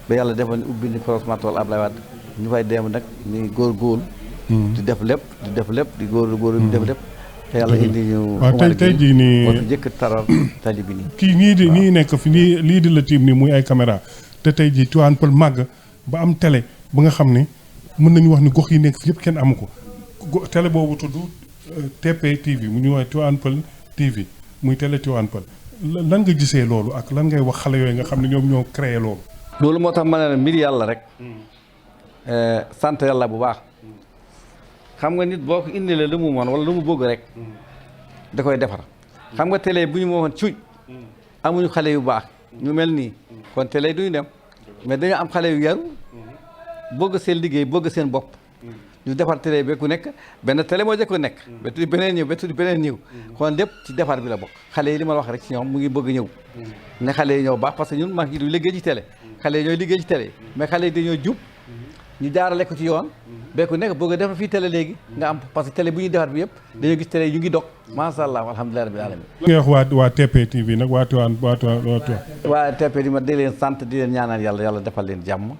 ba yàlla defoon ubbi ni croisement tool Ablaye Wade ñu fay dem nag ni góor di def lépp di góor di def lépp te yàlla indi ñu waaw tey jii nii njëkk taral tali bi nii kii nii nekk fi nii lii di la tiim nii muy ay caméra te tey jii Tivaouane Peulh màgg ba am télé ba nga xam ni mën nañu wax ni gox yi nekk fi yëpp kenn amu ko télé boobu tudd TP TV mu ñu wax Tivaouane Peulh TV muy télé Tivaouane Peulh lan nga gisee loolu ak lan ngay wax xale yooyu nga xam ne ñoom ñoo créé loolu loolu moo tax ma ne mbir yàlla rek sant yàlla bu baax xam nga nit boo ko indilee lu mu mën wala lu mu bëgg rek da koy defar xam nga télé bu ñu moomoon cuuj amuñu xale yu baax ñu mel nii kon télé duñu dem mais dañoo am xale yu yaru bëgg seen liggéey bëgg seen bopp ñu defar télé bi ku nekk benn télé moo jëkk nekk ba tuddi beneen ñëw kon lépp ci defar bi la bokk xale yi li ma wax rek ci ñoom mu ngi bëgg ñëw ne xale yi ñëw baax parce que ñun mag yi du liggéey ci télé xale yi ñooy liggéey ci télé mais xale yi dañoo jub ñu jaarale ko ci yoon ba ku nekk bëgg a defar fii télé léegi nga am parce que télé bu ñuy defar bi yëpp dañoo gis télé yi ñu ngi dog macha allah alhamdulilah rabbil alamin nga wax waa TP TV nag waa TP di ma di leen sant di leen ñaanal yàlla defal leen jàmm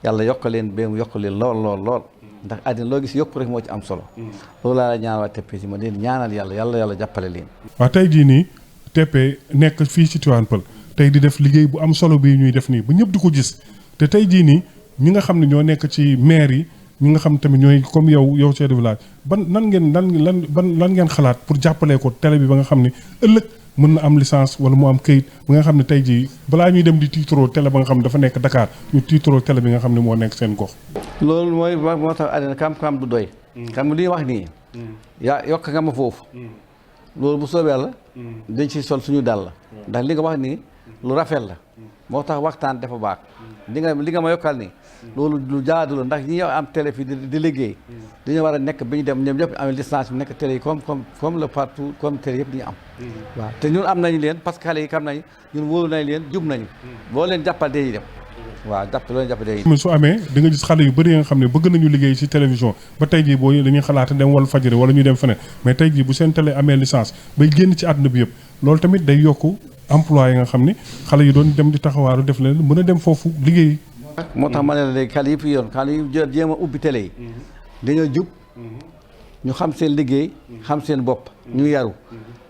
yàlla yokk leen ba mu yokk leen lool ndax àddina loo gis yokku rek moo ci am solo loolu laa la ñaanal waa TP TV ma leen ñaanal yàlla jàppale leen waaw tey jii nii TP nekk fii ci Tivaouane Peulh tey di def liggéey bu am solo bii ñuy def nii ba ñëpp di ko gis te tey jii nii ñi nga xam ne ñoo nekk ci maire yi ñi nga xam tamit ñooy comme yow chef de village lan ngeen xalaat pour jàppalee ko télé bi ba nga xam ne ëllëg mën na am licence wala mu am këyit ba nga xam ne tey jii balaa ñuy dem di tiitaroo télé ba nga xam ne dafa nekk Dakar ñu tiitaroo télé bi nga xam ne moo nekk seen gox. loolu mooy moo tax àddina kam du doy. xam nga li ñuy wax nii. yokk nga ma foofu. loolu bu soobee yàlla. dañ ci sol suñu dàll. ndax li nga wax nii lu rafet la. moo tax waxtaan dafa baax. li nga ma yokkal nii. loolu lu jaadu la ndax ñi ñëw am télé fii di liggéey. dañoo war a nekk bi ñu dem ñoom ñëpp am licence bi nekk télé yi comme le partout comme télé yëpp di ñu am. waaw te ñun am nañu leen parce que xale yi xam nañu ñun wóolu nañu leen jub nañu. boo leen jàppal day dem. waaw loo leen jàppal day dem. su amee di nga gis xale yu bëri nga xam ne bëgg nañu liggéey ci télévision ba tey jii boo dañuy xalaata dem wala fajiri wala ñu dem feneen mais tey jii bu seen télé amee licence bay génn ci àdduna bi yëpp loolu tamit day yokku emploi yi nga xam ne xale yi doon dem di taxawaaru def leen mën a dem foofu liggéey. moo tax ma ne la léegi xale yi fi yoon xale yi jéem a ubbi télé yi dañoo jub ñu xam seen liggéey xam seen bopp ñu yaru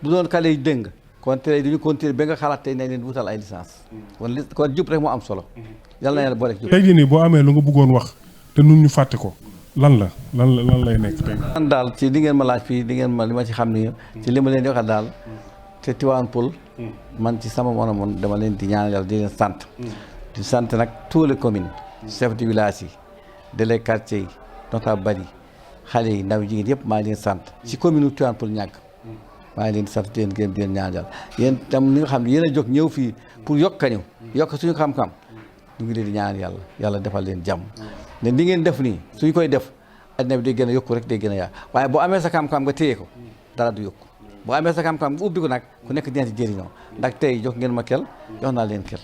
bu doon xale yi dëng kon télé yi duñu continuer ba nga xalaat tey nañ leen wutal ay licence kon jub rek moo am solo yàlla na yàlla boo rek jub tey jii nii boo amee lu nga bëggoon wax te nun ñu fàtte ko lan lay nekk tey. man daal ci li ngeen ma laaj fii li ma ci xam ni ci li ma leen di waxal daal te Tivaouane Peulh man ci sama moon dama leen di ñaanal yàlla di leen sant di sant nag tous les communes chef de village yi délégués quartier yi notable bari xale yi ndaw jigéen yëpp maa ngi leen sant ci commune Tivaouane Peulh ñàkk maa ngi leen di sant di leen gërëm di leen ñaanal yàlla yéen tam ni nga xam ne yéen a jóg ñëw fii pour yokkañu yokk suñu xam-xam ñu ngi leen di ñaanal yàlla defal leen jàmm ne li ngeen def nii suñ koy def addina bi day gën a yokku rek day gën a yaa waaye boo amee sa xam-xam nga téye ko dara du yokku boo amee sa xam-xam nga ubbi ko nag ku nekk dina ci jëriñoo ndax tey jox ngeen ma kel jox naa leen kel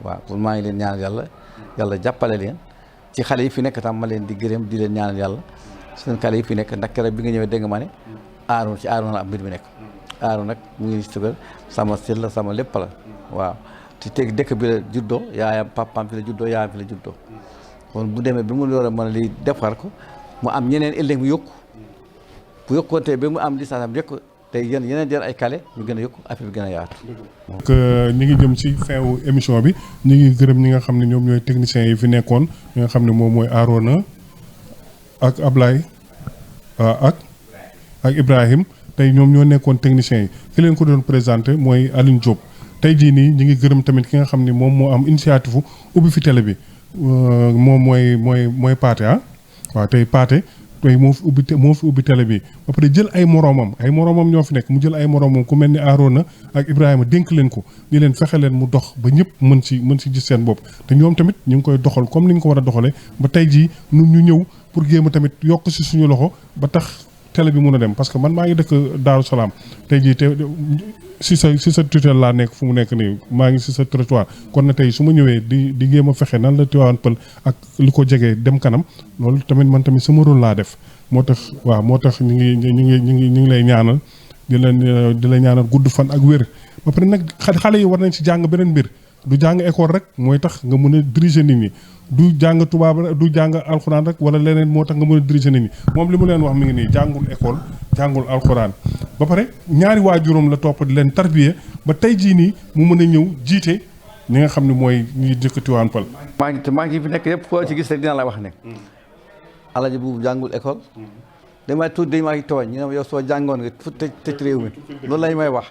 waaw pour maa ngi leen ñaanal yàlla jàppale leen ci xale yi fi nekk tam ma leen di gërëm di leen ñaanal yàlla seen xale yi fi nekk ndax keroog bi nga ñëwee dégg nga ma ne aaroon ci aaroon la mbir mi nekk aaroon nag mu ngi sugal sama sel la sama lépp la waaw te teg dëkk bi la juddoo yaayam papaam fi la juddoo yaayam fi la juddoo kon bu demee bi mu door a mën a li defar ko mu am ñeneen ëllëg mu yokku bu yokkoonte ba mu am licence am yokku te yeneen jël ay kale ñu gën a yokku affaire bi gën a yaatu. donc ñi ngi jëm ci fin wu émission bi ñu ngi gërëm ñi nga xam ne ñoom ñooy techniciens yi fi nekkoon ñi nga xam ne moom mooy Arona ak Ablaye ak Ibrahim tey ñoom ñoo nekkoon techniciens yi ki leen ko doon présenté mooy Aline Diop tey jii nii ñu ngi gërëm tamit ki nga xam ne moom moo am initiative ubbi fi télé bi moom mooy Pathé waaw tey Pathé tey moo fi ubbi télé bi ba pare jël ay moroomam ñoo fi nekk mu jël ay moroomam ku mel ni Arona ak Ibrahima dénk leen ko ni leen fexe leen mu dox ba ñëpp mën si gis seen bopp te ñoom tamit ñu ngi koy doxal comme ni ñu ko war a doxalee ba tey jii nun ñu ñëw pour géem a tamit yokk si suñu loxo ba tax télé bi mun a dem parce que man maa ngi dëkk Daaru Salaam tey jii te si sa tutelle laa nekk fu mu nekk nii maa ngi si sa territoire kon na tey su ma ñëwee di géem a fexe nan la Tivaouane Peulh ak li ko jegee dem kanam loolu tamit man tamit sama rôle laa def moo tax ñu ngi lay ñaanal di la ñaanal gudd fan ak wér ba pare nag xale yi war nañ ci jàng beneen mbir du jàng école rek mooy tax nga mën a diriger nit ñi du jàng tubaab rek du jàng alxuraan rek wala leneen moo tax nga mën a diriger nit ñi moom li mu leen wax mi ngi nii jàngul école jàngul alxuraan ba pare ñaari waajuram la topp di leen tarbiye ba tey jii nii mu mën a ñëw jiite ñi nga xam ne mooy ñuy dëkk Tivaouane Peulh. maa ngi fi nekk yëpp foo ci gis rek dina la wax ne Alaaji bu jàngul école damay tudd dañ may tooñ ñu ne yow soo jàngoon nga fu tëj réew mi loolu lañ may wax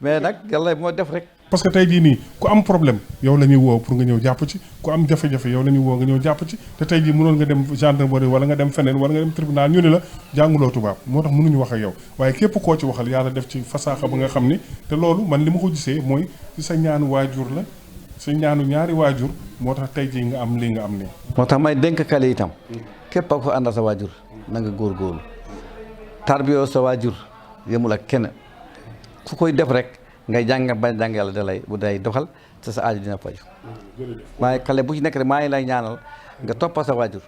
mais nag yàlla moo def rek. parce que tey jii nii ku am problème yow la ñuy woo pour nga ñëw jàpp ci ku am jafe-jafe yow la ñuy woo nga ñëw jàpp ci te tey jii mënoon nga dem gendarmerie wala nga dem feneen wala nga dem tribunal ñu ne la jànguloo tubaab moo tax mënuñu wax ak yow waaye képp koo ci waxal yàlla def ci fasaaxa ba nga xam ni te loolu man li ma ko gisee mooy ci sa ñaanu waajur la sa ñaanu ñaari waajur moo tax tey jii nga am lii nga am nii. moo tax may dénk kale itam képp a ko àndal sa waajur na nga góorgóorlu tarbiyoo sa waajur yemul ak kenn ku koy def rek ngay jàng bañ jàng yàlla day doxal te sa aaju dina faju waaye xale bu ci nekk rek maa ngi lay ñaanal nga toppa sa waajur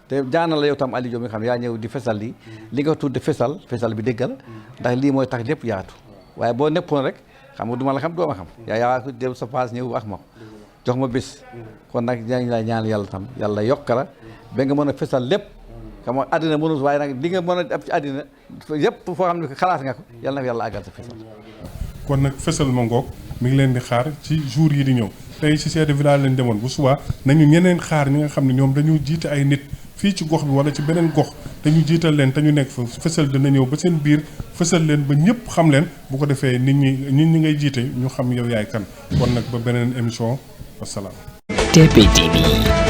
te ñaanal la yow tam Aliou Diop mi xam yaa ñëw di fesal li nga tudde fesal bi déggal ndax lii mooy tax lépp yaatu waaye boo nekkoon rek xam nga du ma la xam doo ma xam yaa ko del sa paas ñëw wax ma jox ma bés kon nag ñaañ lay ñaanal yàlla tam yàlla yokk la ba nga mën a fesal lépp xam nga àddina mënul waaye nag li nga mën a def ci àddina yëpp foo xam ne xalaat nga ko yàlla na yàlla àggal sa fesal kon nag fesal ma ngoog mi ngi leen di xaar ci jour yi di ñëw tey ci chef de village lañ demoon bu subaa nañu ñeneen xaar ñi nga xam ne ñoom dañu jiite ay nit fii ci gox bi wala ci beneen gox te ñu jiital leen te ñu nekk fa fesal dina ñëw ba seen biir fesal leen ba ñëpp xam leen bu ko defee nit ñi ngay jiite ñu xam yow yaay kan kon nag ba beneen émission wasalaam. TP TV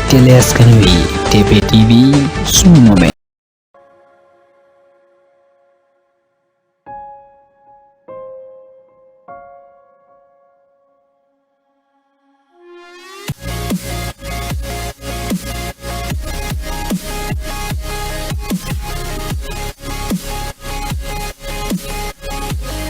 télé askan wi TP TV sunu moment.